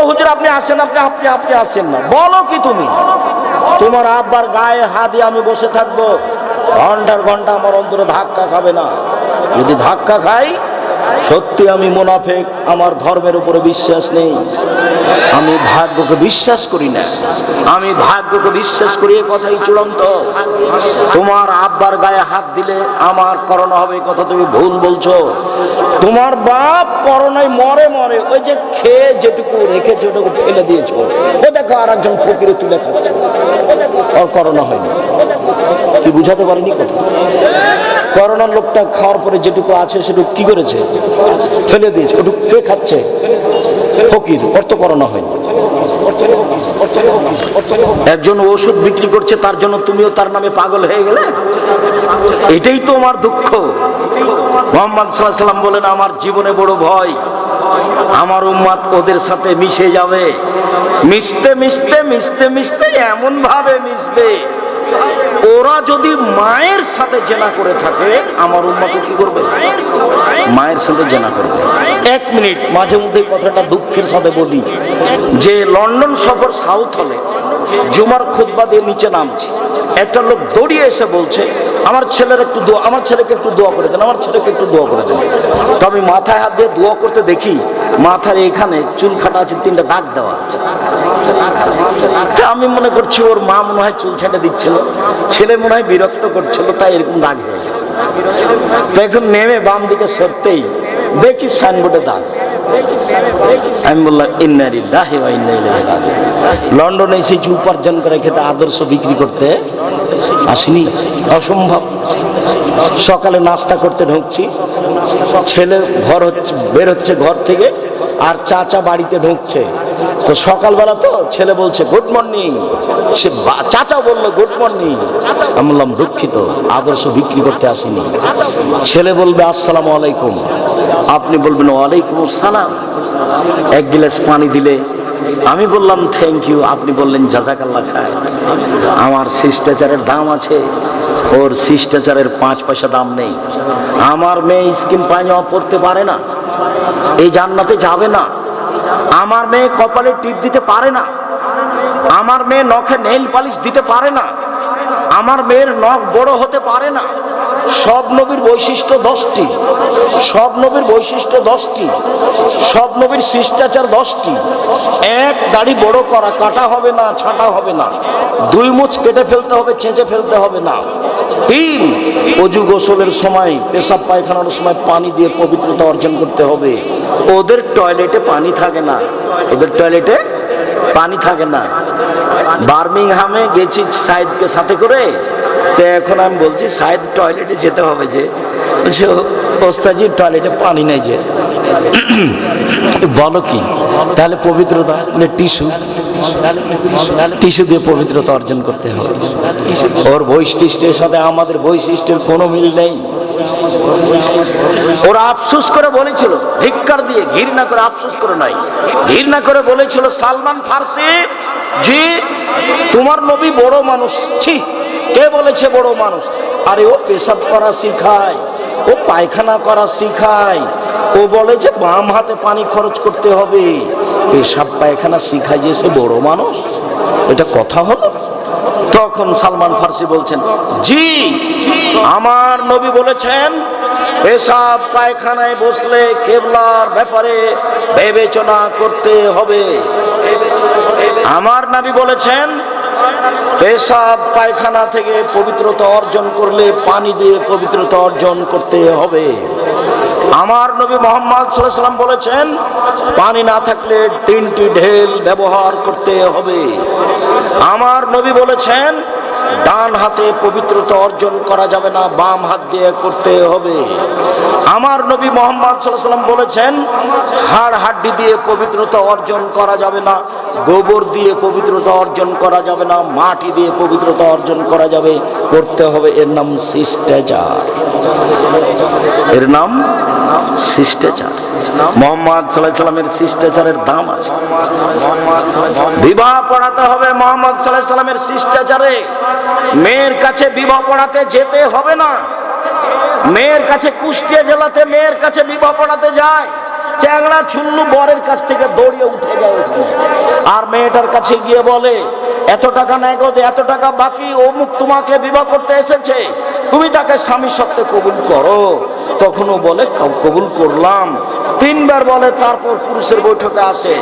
হুজুর আপনি আসেন, আপনি আসেন না। বলো কি তুমি? তোমার আব্বার গায়ে হাত দিয়ে আমি বসে থাকবো, ঘন্টার ঘন্টা আমার অন্তরে ধাক্কা খাবে না? যদি ধাক্কা খাই, সত্যি আমি মুনাফিক, আমার ধর্মের উপরে বিশ্বাস নেই, আমি ভাগ্যকে বিশ্বাস করি না। আমি ভাগ্যকে বিশ্বাস করি, এ কথাই চূড়ান্ত। তোমার আব্বার গায়ে হাত দিলে আমার করোনা হবে, কথা তুমি ভুল বলছো। তোমার বাপ করোনায় মরে, ওই যে খেয়ে যেটুকু রেখেছে ওটুকু ফেলে দিয়েছো। ও দেখো আর একজন ফকিরে তুলে খাচ্ছে, ওর করোনা হয়নি। কি বুঝাতে পারিনি কথা? করোনার লোকটা খাওয়ার পরে যেটুকু আছে সেটুকু কি করেছে? ফেলে দিয়েছে। ওটুকু কে খাচ্ছে? ফকির, ওর তো করোনা হয়নি। একজন ওষুধ বিক্রি করছে, তার জন্য তুমিও তার নামে পাগল হয়ে গেলে? এটাই তো আমার দুঃখ। মুহাম্মদ সাল্লাল্লাহু আলাইহি ওয়াসাল্লাম বলেন, আমার জীবনে বড় ভয়, আমার উম্মত ওদের সাথে মিশে যাবে। মিশতে মিশতে মিশতে মিশতে এমন ভাবে মিশবে, ওরা যদি মায়ের সাথে জেনা করে থাকে, আমার উম্মত কি করবে? মায়ের সাথে জেনা করবে। এক মিনিট, মাঝে মধ্যে কথাটা দুঃখের সাথে বলি, যে লন্ডন সফর সাউথ হলে জুমার খুতবা দিয়ে নিচে নামছি, একটা লোক দৌড়িয়ে এসে বলছে, আমার ছেলেকে একটু দোয়া করে দেন, আমার ছেলেকে একটু দোয়া করে দেন। তো আমি মাথায় হাত দিয়ে দোয়া করতে দেখি, মাথার এখানে চুল কাটা আছে, 3টা দাগ দেওয়া আছে। আমি মনে করছি ওর মা মনে হয় চুল ছেঁটে দিচ্ছিল, ছেলে মনে হয় বিরক্ত করছিল, তাই এরকম দাগ হয়ে গেল। তো এখন নেমে বাম দিকে সরতেই দেখি সাইনবোর্ডে দাগ। আমি বললাম, ইন্না লিল্লাহি ওয়া ইন্না ইলাইহি রাজিউন। লন্ডনে এসেছি উপার্জন করে খেতে, আদর্শ বিক্রি করতে আসিনি, অসম্ভব। সকালে নাস্তা করতে ঢুকছি, ছেলে বের হচ্ছে ঘর থেকে, আর চাচা বাড়িতে ঢুকছে। তো সকালবেলা তো ছেলে বলছে গুড মর্নিং, চাচা বললো গুড মর্নিং। আমি বললাম দুঃখিত, আদর্শ বিক্রি করতে আসিনি। ছেলে বলবে আসসালামু আলাইকুম, আপনি বলবেন ওয়ালাইকুম আসসালাম। এক গ্লাস পানি দিলে আমি বললাম থ্যাংক ইউ, আপনি বললেন জাযাকাল্লাহ খায়। আমার শিষ্টাচারের দাম আছে, ওর শিষ্টাচারের 5 পয়সা দাম নেই। আমার মেয়ে স্কিন পায়জামা পরতে পারে না, এই জান্নাতে যাবে না। আমার মেয়ে কপালে টিপ দিতে পারে না, আমার মেয়ে নখে নেইল পালিশ দিতে পারে না, আমার মেয়ের নখ বড় হতে পারে না। সব নবীর বৈশিষ্ট্য 10টি, সব নবীর বৈশিষ্ট্য 10টি, সব নবীর শিষ্টাচার 10টি। 1, দাড়ি বড় করা, কাটা হবে না, ছাঁটা হবে না। 2, মুছ কেটে ফেলতে হবে, চেঁচে ফেলতে হবে না। 3, অজু গোসলের সময়, পেশাব পায়খানার সময় পানি দিয়ে পবিত্রতা অর্জন করতে হবে। ওদের টয়লেটে পানি থাকে না, ওদের টয়লেটে পানি থাকে না। বার্মিংহামে গেছি সাইদকে সাথে করে, তো এখন আমি বলছি সাইদ টয়লেটে যেতে হবে, যে বলছে ওস্তাজি টয়লেটে পানি নেই। যে বলো কি তাহলে পবিত্রতা, টিস্যু টিস্যু দিয়ে পবিত্রতা অর্জন করতে হবে। ওর বৈশিষ্ট্যের সাথে আমাদের বৈশিষ্ট্যের কোনো মিল নেই। ওরা আফসোস করে বলেছিল, ধিক্কার দিয়ে, ঘৃণা করে, আফসোস করে নাই, ঘৃণা করে বলেছিল, সালমান ফার্সি জি তোমার নবী বড় মানুষ। ছি, কে বলেছে বড় মানুষ? আরে ও পেশাব করা শিখায়, ও পায়খানা করা শিখায়, ও বলে যে বাম হাতে পানি খরচ করতে হবে, পেশাব পায়খানা শিখায় যে সে বড় মানুষ? এটা কথা হলো? তখন সালমান ফার্সি বলছেন, জি আমার নবী বলেছেন পেশাব পায়খানায় বসলে কেবলার ব্যাপারে বিবেচনা করতে হবে। আমার নবী বলেছেন পেশাব পায়খানা থেকে পবিত্রতা অর্জন করলে পানি দিয়ে পবিত্রতা অর্জন করতে হবে। আমার নবী মুহাম্মদ সাল্লাল্লাহু আলাইহি ওয়াসাল্লাম বলেছেন পানি না থাকলে 3টি ঢেল ব্যবহার করতে হবে। আমার নবী বলেছেন ডান হাতে পবিত্রতা অর্জন করা যাবে না, বাম হাত দিয়ে করতে হবে। আমার নবী মুহাম্মদ সাল্লাল্লাহু আলাইহি ওয়াসাল্লাম বলেছেন হাড় হাড্ডি দিয়ে পবিত্রতা অর্জন করা যাবে না, গোবর দিয়ে পবিত্রতা অর্জন করা যাবে না, মাটি দিয়ে পবিত্রতা অর্জন করা যাবে, করতে হবে। এর নাম শিষ্টাচার, এর নাম শিষ্টাচার। মুহাম্মদ সাল্লাল্লাহু আলাইহি ওয়াসাল্লামের শিষ্টাচারের দাম আছে। বিবাহ পড়াতে হবে মুহাম্মদ সাল্লাল্লাহু আলাইহি ওয়াসাল্লামের শিষ্টাচারে। মেয়ের কাছে বিবাহ পড়াতে যেতে হবে না। মেয়ের কাছে কুষ্টিয়া জেলাতে মেয়ের কাছে বিবাহ পড়াতে যায়, চ্যাংড়া ছুল্লু বরের কাছ থেকে দৌড়িয়ে উঠে যায়, আর মেয়েটার কাছে গিয়ে বলে এত টাকা নগদ, এত টাকা বাকি, অমুক তোমাকে বিবাহ করতে এসেছে, তুমি তাকে স্বামী সত্ত্বে কবুল করো। তখনও বলে কবুল করলাম। 3বার বলে, তারপর পুরুষের বৈঠকে আসে,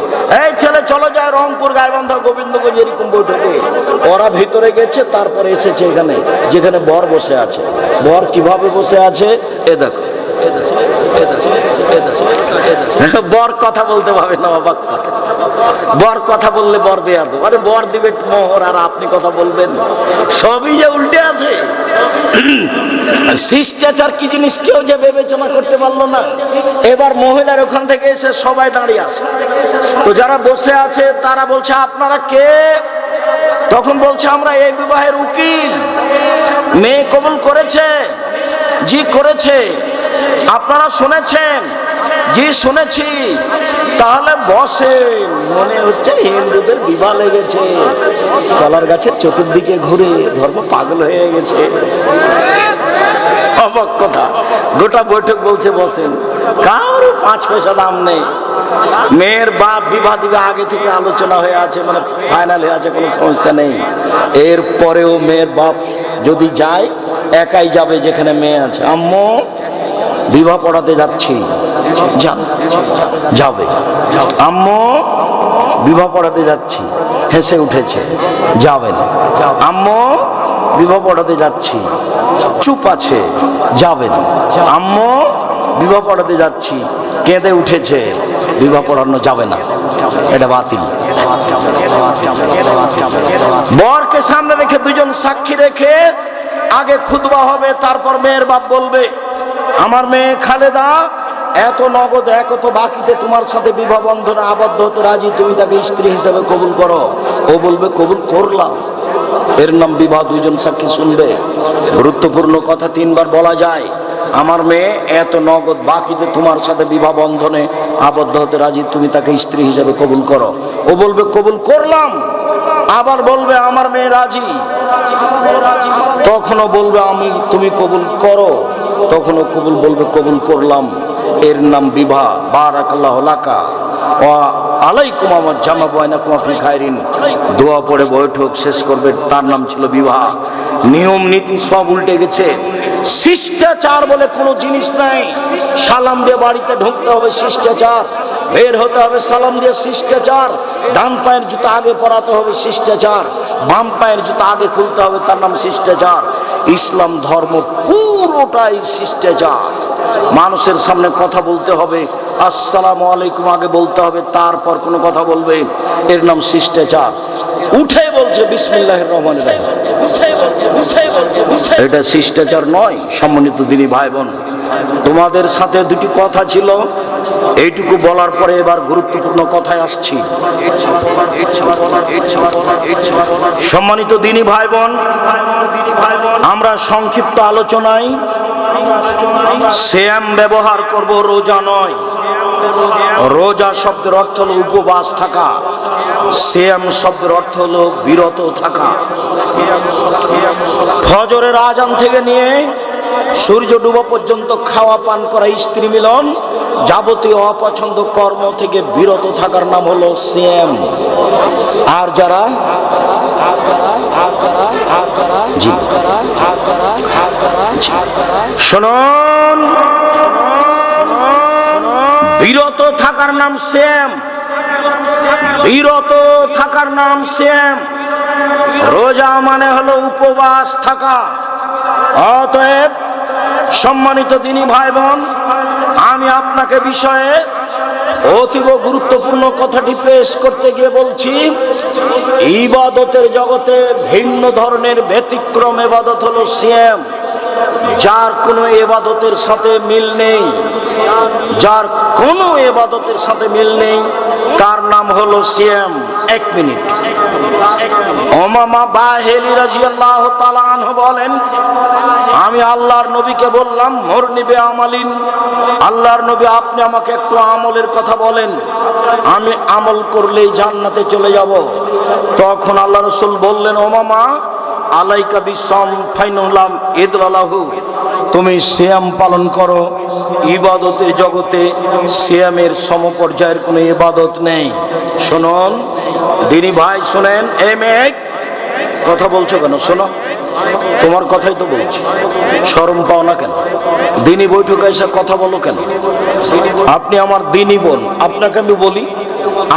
এই ছেলে চলো যায় রংপুর, গাইবান্ধা, গোবিন্দগঞ্জ, এরকম বৈঠকে। ওরা ভিতরে গেছে, তারপরে এসেছে এখানে, যেখানে বর বসে আছে। বর কিভাবে বসে আছে এ দেখো, বর কথা বলতে পারবে না, অবাক কথা। বর কথা বললে বর বেয়াদব। আরে বর দিবে মোহর আর আপনি কথা বলবেন, সবই যে উল্টে আছে। শিষ্টাচার কি জিনিস কেউ যে বিবেচনা করতে পারলো না। এবার মহিলার ওখান থেকে এসে সবাই দাঁড়িয়ে আছে, তো যারা বসে আছে তারা বলছে আপনারা কে? তখন বলছে আমরা এই বিবাহের উকিল। মেয়ে কবুল করেছে? জি করেছে। আপনারা শুনেছেন? জি শুনেছি। তাহলে বসেন। মনে হচ্ছে হিন্দুদের বিবাহ লেগেছে, কলার গাছের চতুর্দিকে ঘুরে ধর্ম পাগল হয়ে গেছে। অবাক কথা, গোটা বৈঠক বলছে বসেন, কারো 5 পয়সা দাম নেই। মেয়ের বাপ বিবাহ দিবে, আগে থেকে আলোচনা হয়ে আছে, মানে ফাইনাল হয়ে আছে, কোনো সমস্যা নেই। এরপরেও মেয়ের বাপ যদি যায়, একাই যাবে যেখানে মেয়ে আছে। আম্মু বিবাহ পড়াতে যাচ্ছি, যাবে। আম্মু বিবাহ পড়াতে যাচ্ছি, হেসে উঠেছে, যাবেন। আম্মু বিবাহ পড়াতে যাচ্ছি, চুপ আছে, যাবেন। আম্মু বিবাহ পড়াতে যাচ্ছি, কেঁদে উঠেছে, বিবাহ পড়ানো যাবে না, এটা বাতিল। বরকে সামনে রেখে, 2জন সাক্ষী রেখে আগে খুতবা হবে, তারপর মেয়ের বাপ বলবে আমার মেয়ে খালেদা এত নগদ এত বাকিতে তোমার সাথে বিবাহ বন্ধনে আবদ্ধ হতে রাজি, তুমি তাকে স্ত্রী হিসেবে কবুল করো। ও বলবে কবুল করলাম, এর নাম বিবাহ। 2জন সাক্ষী শুনবে। গুরুত্বপূর্ণ কথা 3বার বলা যায়, আমার মেয়ে এত নগদ বাকিতে তোমার সাথে বিবাহ বন্ধনে আবদ্ধ হতে রাজি, তুমি তাকে স্ত্রী হিসেবে কবুল করো। ও বলবে কবুল করলাম। আবার বলবে আমার মেয়ে রাজি। তখনও বলবে তুমি কবুল করো। তখনও কবুল বলবে কবুল করলাম, এর নাম বিবাহ। বারাকাল্লাহু লাকা ওয়া আলাইকুম, আমার জামা বয়নাকুম ফি খায়রিন। দোয়া পড়ে বৈঠক শেষ করবে, তার নাম ছিল বিবাহ। নিয়ম নীতি সব উল্টে গেছে। শিষ্টাচার বলে কোনো জিনিস নাই। সালাম দিয়ে বাড়িতে ঢুকতে হবে, শিষ্টাচার। বের হতে হবে সালাম দিয়ে, শিষ্টাচার। ডান পায়ের জুতা আগে পরাতে হবে, শিষ্টাচার। বাম পায়ের জুতা আগে খুলতে হবে, তার নাম শিষ্টাচার। ইসলাম ধর্ম পুরোটাই শিষ্টাচার। মানুষের সামনে কথা বলতে হবে, আসসালামু আলাইকুম আগে বলতে হবে, তারপর কোনো কথা বলবে, এর নাম শিষ্টাচার। উঠে বলছে বিসমিল্লাহির রহমানির রহিম, এটা শিষ্টাচার নয়। সম্মানিত দিনী ভাই বোন, তোমাদের সাথে 2টি কথা ছিল, এইটুকু বলার পরে এবার গুরুত্বপূর্ণ কথায় আসছি। সম্মানিত দিনী ভাই বোন, আমরা সংক্ষিপ্ত আলোচনায় সিয়াম ব্যবহার করব, রোজা নয়। রোজা শব্দের অর্থ হলো উপবাস থাকা, সিয়াম শব্দের অর্থ হলো বিরত থাকা। ফজরের আজান থেকে নিয়ে সূর্য ডুবা পর্যন্ত খাওয়া পান করা, স্ত্রী মিলন, যাবতীয় অপছন্দ কর্ম থেকে বিরত থাকার নাম হলো সিয়াম। আর যারা শুনুন, বিরত থাকার নাম সিয়াম, বিরত থাকার নাম সিয়াম। রোজা মানে হলো উপবাস থাকা। অতএব সম্মানিত দিনী ভাই বোন, আমি আপনাকে বিষয়ে অতীব গুরুত্বপূর্ণ কথাটি পেশ করতে গিয়ে বলছি, ইবাদতের জগতে ভিন্ন ধরনের ব্যতিক্রম ইবাদত হলো সিয়াম। যার কোনো ইবাদতের সাথে মিল নেই, যার কোনো ইবাদতের সাথে মিল নেই, তার নাম হলো সিয়াম। এক মিনিট। উমামা বাহিলি রাদিয়াল্লাহু তাআলা আনহু বলেন, আমি আল্লাহর নবীকে বললাম, মুরনি বিআমালিন, আল্লাহর নবী আপনি আমাকে একটু আমলের কথা বলেন, আমি আমল করলেই জান্নাতে চলে যাব। তখন আল্লাহ রাসূল বললেন, উমামা আলাইকা বিসম ফাইনুলাম ইদলালাহু, তুমি সিয়াম পালন করো। ইবাদতের জগতে সিয়ামের সমপর্যায়ের কোনো ইবাদত নেই। শুনুন দিনী ভাই, শুনেন। এই মেয়ে কথা বলছো কেন? শোনো, তোমার কথাই তো বলছি, শরম পাও না কেন? দিনী বৈঠকে এসে কথা বলো কেন? আপনি আমার দিনী বোন, আপনাকে আমি বলি,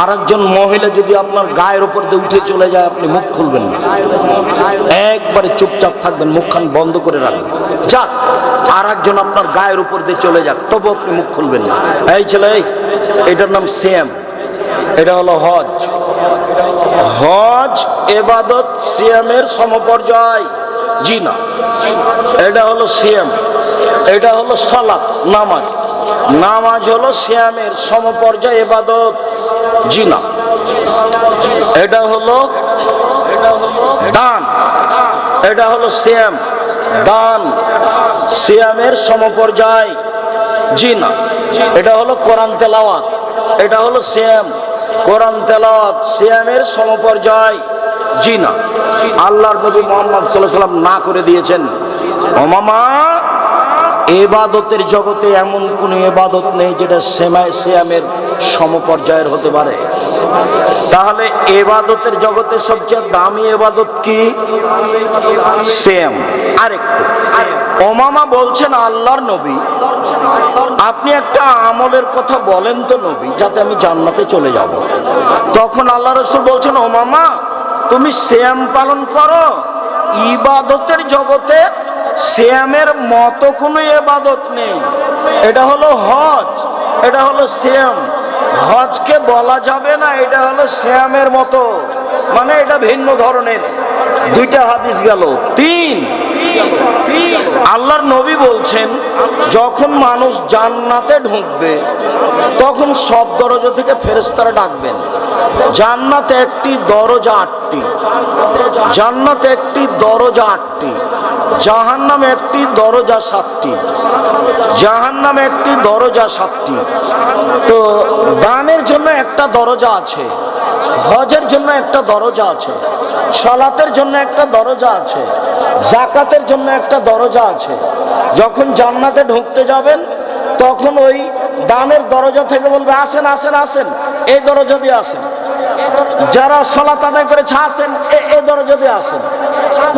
আর একজন মহিলা যদি আপনার গায়ের উপর দিয়ে উঠে চলে যায়, আপনি মুখ খুলবেন না, একবারে চুপচাপ থাকবেন, মুখখান বন্ধ করে রাখবেন। যাক, আর একজন আপনার গায়ের উপর দিয়ে চলে যাক, তবু আপনি মুখ খুলবেন না। এই ছেলে, এটার নাম সিয়াম, এটা হলো হজ। হজ ইবাদত সিয়ামের সমপর্যায়, জি না। এটা হলো সিয়াম, এটা হলো সালাত, নামাজ। নামাজ হলো সিয়ামের সমপর্যায় ইবাদত, জি না। এটা হলো দান, এটা হলো সিয়াম, দান সিয়ামের সমপর্যায়, জি না। এটা হলো কোরআন তেলাওয়াত, এটা হলো সিয়াম, কোরআন তেলাওয়াত সিয়ামের সমপর্যায়, জি না। আল্লাহর নবী মুহাম্মদ সাল্লাল্লাহু আলাইহি ওয়াসাল্লাম না করে দিয়েছেন। ওমামা, ইবাদতের জগতে এমন কোন ইবাদত নেই যেটা সিয়ামের সমপর্যায়ের হতে পারে। তাহলে ইবাদতের জগতে সবচেয়ে দামি ইবাদত কি? সিয়াম। আরেকটু, ওমামা বলছেন, আল্লাহর নবী আপনি একটা আমলের কথা বলেন তো নবী, যাতে আমি জান্নাতে চলে যাব। তখন আল্লাহ রাসূল বলছেন, ওমামা তুমি সিয়াম পালন করো। ইবাদতের জগতে সিয়ামের মতো কোনো ইবাদত নেই। এটা হলো হজ, এটা হলো সিয়াম। হজকে বলা যাবে না এটা হলো সিয়ামের মতো, মানে এটা ভিন্ন ধরনের। দুইটা হাদিস গেল। তিন, আল্লাহর নবী বলছেন, যখন মানুষ জান্নাতে ঢুকবে তখন সব দরজা থেকে ফেরেশতারা ডাকবেন। জান্নাতে একটি দরজা 8টি, জান্নাতে একটি দরজা 8টি, জাহান্নামে একটি দরজা 7টি, জাহান্নামে একটি দরজা 7টি। তো দানের জন্য একটা দরজা আছে, হজের জন্য একটা দরজা আছে, সালাতের জন্য একটা দরজা আছে, যাকাতের জন্য একটা দরজা আছে। যখন জান্নাতে ঢুকতে যাবেন তখন ওই দানের দরজা থেকে বলবে, আসেন আসেন আসেন, এই দরজা দিয়ে আসেন। যারা সালাত আদায় করেছে আসেন, এই দরজা দিয়ে আসেন।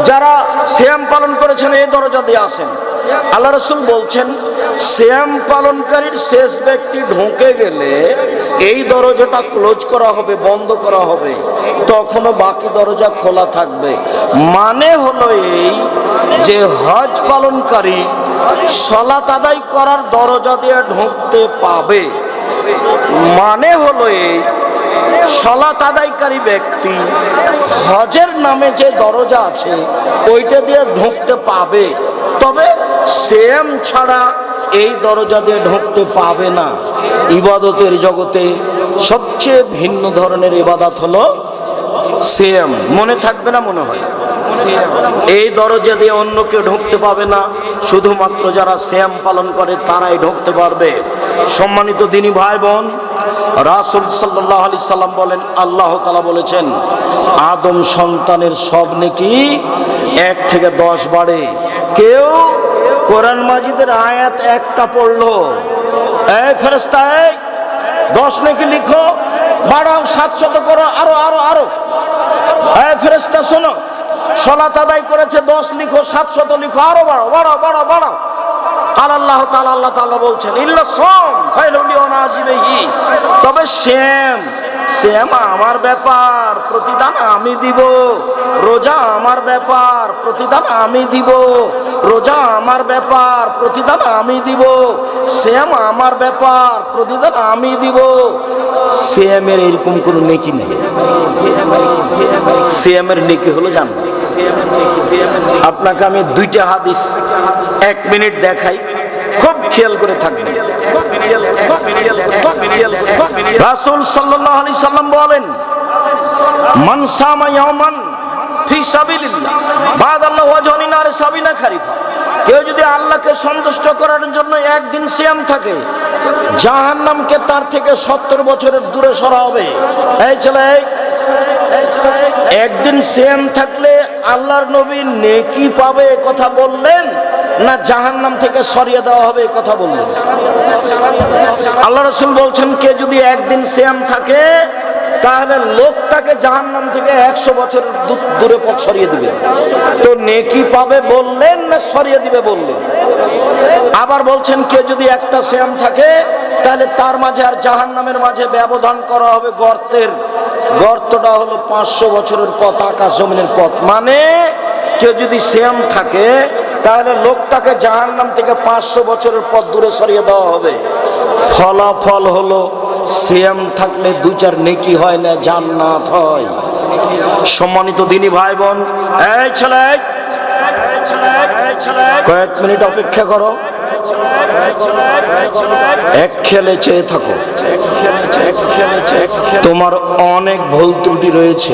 যারা সিয়াম পালন করেছেন এই দরজা দিয়ে আসেন। আল্লাহ রাসূল বলছেন, সিয়াম পালনকারীর শেষ ব্যক্তি ঢুকে গেলে এই দরজাটা ক্লোজ করা হবে, বন্ধ করা হবে, তখনও বাকি দরজা খোলা থাকবে। মানে হলো এই যে হজ পালনকারী সালাত আদায় করার দরজা দিয়ে ঢুকতে পাবে। মানে হলো এই, সালাত আদায়কারী ব্যক্তি হজের নামে যে দরজা আছে ওইটা দিয়ে ঢুকতে পাবে, তবে সিয়াম ছাড়া এই দরজা দিয়ে ঢুকতে পাবে না। ইবাদতের জগতে সবচেয়ে ভিন্ন ধরনের ইবাদত হলো সিয়াম। মনে থাকবে না মনে হয়? এই দরজা দিয়ে অন্য কেউ ঢুকতে পাবে না, শুধুমাত্র যারা সিয়াম পালন করে তারাই ঢুকতে পারবে। সম্মানিত দিনী ভাই বোন, রাসূল সাল্লাল্লাহু আলাইহি সাল্লাম বলেন, আল্লাহ তাআলা বলেছেন, আদম সন্তানের সব নেকি 1 থেকে 10 বাড়ে। কেউ কোরআন মাজিদের আয়াত একটা পড়লো, এই ফেরেশতা, এই 10 নেকি লিখো, বাড়াও, 700 করো, আরো আরো আরো। এই ফেরেশতা শোনো, সালাত আদায় করেছে 10 লিখো, 700 লিখো, আরো বাড়াও বাড়াও বাড়াও বাড়াও। আল্লাহ তাআলা বলছেন, ইল্লা সাম ফাইলুলি ওয়ানাজিবিহি, তবে শ্যাম আমার ব্যাপার, প্রতিদান আমি দিব। রোজা আমার ব্যাপার, প্রতিদান আমি দিব। রোজা আমার ব্যাপার, প্রতিদান আমি দিব। শ্যাম আমার ব্যাপার, প্রতিদান আমি দিব। শ্যামের এরকম কোনো নেকি নেই। শ্যামের নেকি হলো জান্নাত। আপনাকে আমি 2টা হাদিস 1 মিনিট দেখাই, খুব খেয়াল করে থাকবেন। রাসূল সাল্লাল্লাহু আলাইহি সাল্লাম বলেন, মান সামা ইয়াওমান ফি সাবিলিল্লাহ বাদাল্লাহু ওয়াজহুন নার সাবিনা খারিফা, কেউ যদি আল্লাহকে সন্তুষ্ট করার জন্য একদিন সিয়াম থাকে, জাহান্নামকে তার থেকে 70 বছরের দূরে সরা হবে। এই ছেলে, একদিন সিয়াম থাকলে আল্লাহর নবী নেকি পাবে কথা বললেন, না জাহান্নাম থেকে সরিয়ে দেওয়া হবে কথা বললেন? আল্লাহ রাসূল বলছেন, কে যদি একদিন সিয়াম থাকে তাহলে লোকটাকে জাহান্নাম থেকে 100 বছর দূরে পথ সরিয়ে দিবে। তো নেকি পাবে বললেন না সরিয়ে দিবে বললেন? আবার বলছেন, কে যদি একটা সিয়াম থাকে তাহলে তার মাঝে আর জাহান্নামের মাঝে ব্যবধান করা হবে গর্তের। গর্তটা হলো 500 বছরের পথ, আকাশ জমিনের পথ। মানে কেউ যদি সিয়াম থাকে তাহলে লোকটাকে জাহান্নাম থেকে 500 বছরের পথ দূরে সরিয়ে দেওয়া হবে। ফলাফল হলো সিয়াম থাকলে 2-4 নেকি হয় না, জান্নাত হয়। সম্মানিত দিনী ভাই বোন, এই ছেলে, কয়েক মিনিট অপেক্ষা করো, এক খেলে চেয়ে থাকো। তোমার অনেক ভুল ত্রুটি রয়েছে,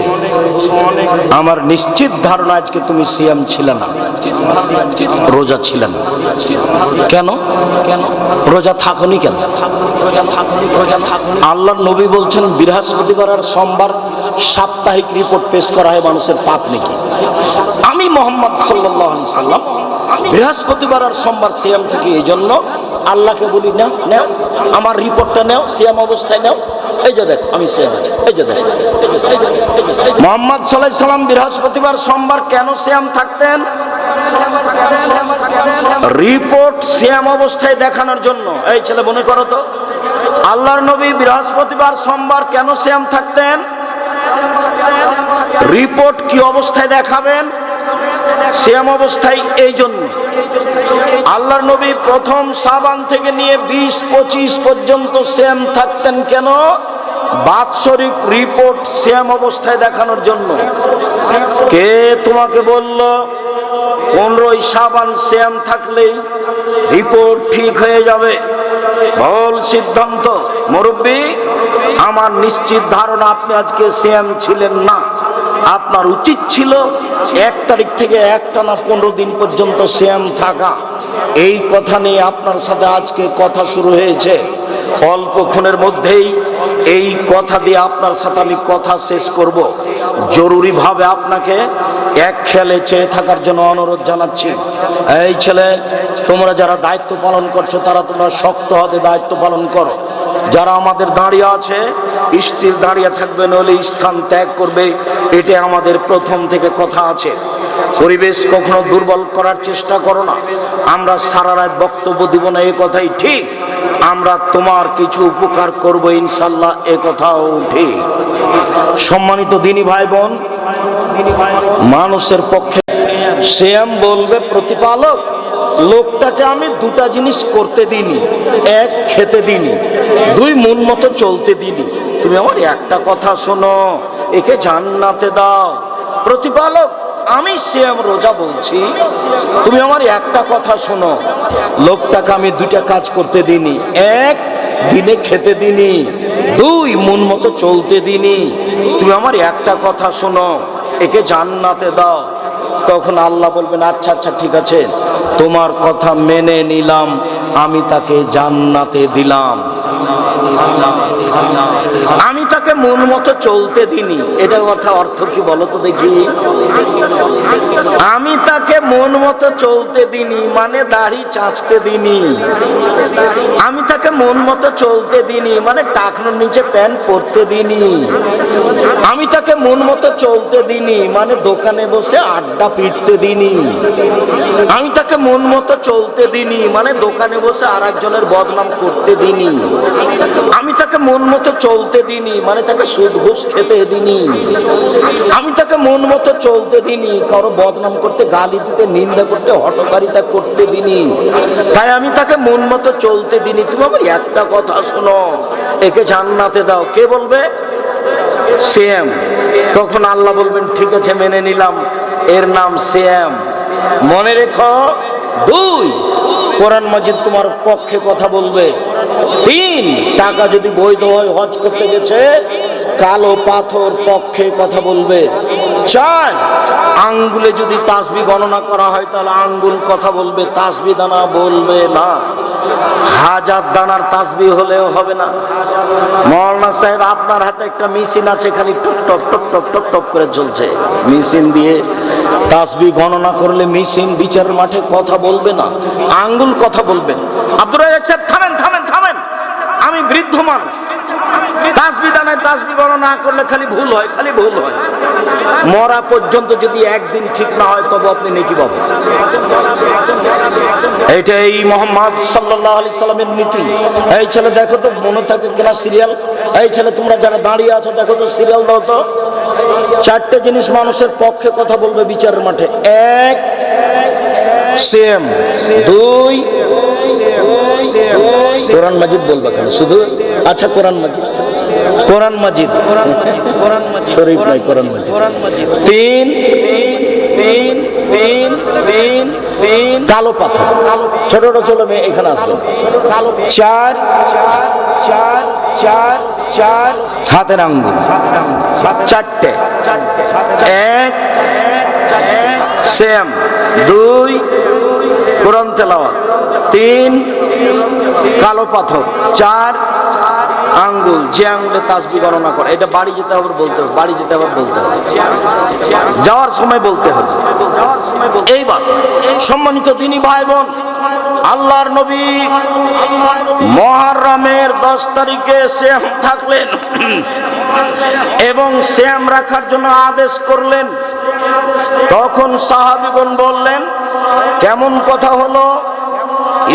আমার নিশ্চিত ধারণা আজকে তুমি সিয়াম ছিলে না, রোজা ছিলে না। কেন রোজা থাকনি? কেন আল্লাহর নবী বলছেন, বৃহস্পতিবার আর সোমবার সাপ্তাহিক রিপোর্ট পেশ করা হয় মানুষের পাপ নাকি। আমি মুহাম্মদ সাল্লাল্লাহু আলাইহি সাল্লাম বৃহস্পতিবার আর সোমবার সিয়াম থাকি, এই জন্য আল্লাহকে বলি, নাও আমার রিপোর্টটা নাও, সিয়াম অবস্থায় নাও, এই যে দেখ আমি সিয়াম আছি, এই যে দেখ। মুহাম্মদ সাল্লাল্লাহু আলাইহি সাল্লাম বৃহস্পতিবার সোমবার কেন সিয়াম থাকতেন? রিপোর্ট সিয়াম অবস্থায় দেখানোর জন্য। এই ছেলে মনে করো তো, আল্লাহর নবী বৃহস্পতিবার সোমবার কেন সিয়াম থাকতেন? রিপোর্ট কি অবস্থায় দেখাবেন? সিয়াম অবস্থায়। এই জন্য আল্লাহর নবী প্রথম শাবান থেকে নিয়ে 20-25 পর্যন্ত সিয়াম থাকতেন। কেন? বাৎসরিক রিপোর্ট সিয়াম অবস্থায় দেখানোর জন্য। কে তোমাকে বলল 15ই শাবান সিয়াম থাকলেই রিপোর্ট ঠিক হয়ে যাবে? ভুল সিদ্ধান্ত মুরব্বী। আমার নিশ্চিত ধারণা আপনি আজকে সিয়াম ছিলেন না। আপনার উচিত ছিল 1 তারিখ থেকে একটানা 15 দিন পর্যন্ত সিয়াম থাকা। এই কথা নিয়ে আপনার সাথে আজকে কথা শুরু হয়েছে। অল্পক্ষণের মধ্যেই এই কথা দিয়ে আপনার সাথে আমি কথা শেষ করব। জরুরিভাবে আপনাকে এক খেয়ালে চেয়ে থাকার জন্য অনুরোধ জানাচ্ছি। এই ছেলে, তোমরা যারা দায়িত্ব পালন করছো তারা তোমরা শক্ত হাতে দায়িত্ব পালন করো। যারা আমাদের দাঁড়িয়ে আছে স্থির দাঁড়িয়ে থাকবে, নইলে স্থান ত্যাগ করবে। এটা আমাদের প্রথম থেকে কথা আছে। পরিবেশ কখনো দুর্বল করার চেষ্টা করো না। আমরা সারা রাত বক্তব্য দিব না, এ কথাই ঠিক। আমরা তোমার কিছু উপকার করব ইনশাল্লাহ, এ কথাও ঠিক। সম্মানিত দিনী ভাই বোন, মানুষের পক্ষে সিয়াম বলবে প্রতিপালক, লোকটাকে আমি 2টা জিনিস করতে দিইনি। 1, খেতে দিইনি। 2, মন মতো চলতে দিইনি। তুমি আমার একটা কথা শোনো, একে জান্নাতে দাও। প্রতিপালক, আমি সিয়াম রোজা বলছি, তুমি আমার একটা কথা শোনো, লোকটাকে আমি 2টা কাজ করতে দিইনি। 1, দিনে খেতে দিনি, 2 মন মতো চলতে দিনি। তুমি আমার একটা কথা শোনো, একে জান্নাতে দাও। তখন আল্লাহ বলবেন আচ্ছা আচ্ছা ঠিক আছে, তোমার কথা মেনে নিলাম, আমি তাকে জান্নাতে দিলাম। আমি তাকে মন মতো চলতে দিনি, এটা কথা অর্থ কি বলো তো দেখি? আমি তাকে মন মতো চলতে দিনি মানে দাড়ি চাঁচতে দিনি। আমি তাকে মন মতো চলতে দিনি মানে টাকনোর নিচে প্যান্ট পরতে দিনি। আমি তাকে মন মতো চলতে দিনি মানে দোকানে বসে আড্ডা পিটতে দিনি। আমি তাকে মন মতো চলতে দিনি মানে দোকানে বসে আর একজনের বদনাম করতে দিনি। আমি তাকে মন মতো চলতে দিনি মানে তাকে সুদ ঘুষ খেতে দিনি। আমি তাকে মন মতো চলতে দিনি কারো বদনাম করতে, গালি দিতে, নিন্দা করতে, হঠকারিতা করতে দিনি। তাই আমি তাকে মন মতো চলতে দিনি। তুমি আমার একটা কথা শোনো, একে জান্নাতে দাও। কে বলবে? শ্যাম। তখন আল্লাহ বলবেন ঠিক আছে মেনে নিলাম, এর নাম শ্যাম। মনে রেখো, 2 কোরআন মাজিদ তোমার পক্ষে কথা বলবে। 3 টাকা যদি বৈধ হয়, হজ করতে গেছে, কালো পাথর পক্ষে কথা বলবে। 4 আঙ্গুলে যদি তাসবিহ গণনা করা হয় তাহলে আঙ্গুল কথা বলবে, তাসবিহ দানা বলবে না। 1000 দানার তাসবিহ হলেও হবে না। মাওলানা সাহেব আপনার হাতে একটা মেশিন আছে, খালি top top top top top top করে চলছে, মেশিন দিয়ে তাসবিহ গণনা করলে মেশিন বিচারের মাঠে কথা বলবে না, আঙ্গুল কথা বলবে। আব্দুর রাজ্জাক সাহেব থামেন থামেন থামেন, আমি বৃদ্ধ মানুষ, তাসবিহ দানায় তাসবিহ গণনা না করলে খালি ভুল হয়, খালি ভুল হয়। মরা পর্যন্ত যদি একদিন ঠিক না হয় তবে আপনি নেকি পাবেন। এইটাই মুহাম্মদ সাল্লাল্লাহু আলাইহি সাল্লামের নীতি। এই ছেলে দেখো তো মনে থাকে কিনা সিরিয়াল। এই ছেলে তোমরা যারা দাঁড়িয়ে আছো দেখো তো সিরিয়াল দাও তো। 4টে জিনিস মানুষের পক্ষে কথা বলবে বিচারের মাঠে। 1 শ্যাম, 2 কোরআন মাজিদ বলবা কেন শুধু? আচ্ছা কোরআন মাজিদ, কোরআন মাজিদ শরীফ নাই, কোরআন মাজিদ। 3 কালো পাথর, ছোট ছোট ছেলে মেয়ে এখানে আসবে। 4 হাতের আঙ্গুল, 4টে। 1 শ্যাম, 2 কোরআন তেলাওয়াত, 3 কালো পাথর, 4 আঙ্গুল, যে আঙ্গুলে তাসবিহ গণনা করে। এটা বাড়ি যেতে হবে বলতে হবে, বাড়ি যেতে হবে বলতে হবে, যাওয়ার সময় বলতে হবে। এইবার সম্মানিত দিনী ভাই বোন, আল্লাহর নবী মুহররমের 10 তারিখে সিয়াম থাকলেন এবং সিয়াম রাখার জন্য আদেশ করলেন। তখন সাহাবীগণ বললেন কেমন কথা হলো?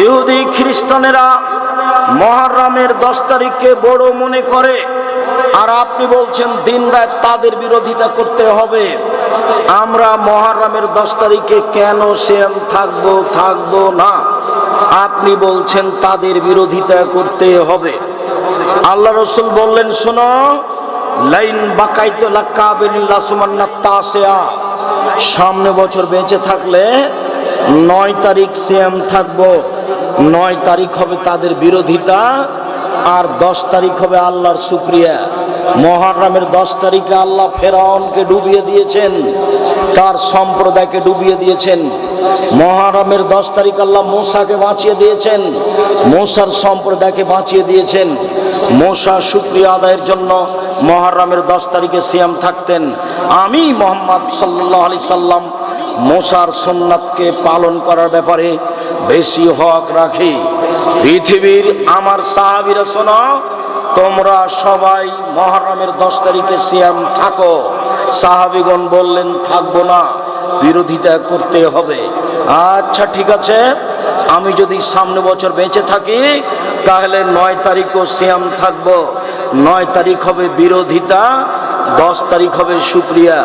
ইহুদি খ্রিস্টানেরা মুহররমের 10 তারিখকে বড় মনে করে, আর আপনি বলছেন দিনরাত তাদের বিরোধিতা করতে হবে। আমরা মুহররমের 10 তারিখে কেন সিয়াম থাকবো না? আপনি বলছেন তাদের বিরোধিতা করতে হবে। আল্লাহ রাসূল বললেন শোনো, লাইন বাকাইতু লাকাবিল্লাহ সুমান্নাত তাসিয়া, সামনে বছর বেঁচে থাকলে 9 তারিখ সিয়াম থাকবো। 9 তারিখ হবে তাদের বিরোধিতা, আর 10 তারিখ হবে আল্লাহর শুকরিয়া। মুহররমের 10 তারিখে আল্লাহ ফেরাউনকে ডুবিয়ে দিয়েছেন, তার সম্প্রদায়কে ডুবিয়ে দিয়েছেন। মুহররমের 10 তারিখ আল্লাহ মূসাকে বাঁচিয়ে দিয়েছেন, মূসার সম্প্রদায়কে বাঁচিয়ে দিয়েছেন। মূসা শুকরিয়া আদায়ের জন্য মুহররমের 10 তারিখে সিয়াম থাকতেন। আমি মুহাম্মদ সাল্লাল্লাহু আলাইহি সাল্লাম মূসার সুন্নাতকে পালন করার ব্যাপারে বেশি হক রাখি। পৃথিবীর আমার সাহাবীরা শোনো, তোমরা সবাই মুহররমের 10 তারিখে সিয়াম থাকো। সাহাবীগণ বললেন থাকবো না, বিরোধিতা করতে হবে। আচ্ছা ঠিক আছে, আমি যদি সামনে বছর বেঁচে থাকি তাহলে 9 তারিখও সিয়াম থাকবো। 9 তারিখ হবে বিরোধিতা, 10 তারিখ হবে শুকরিয়া।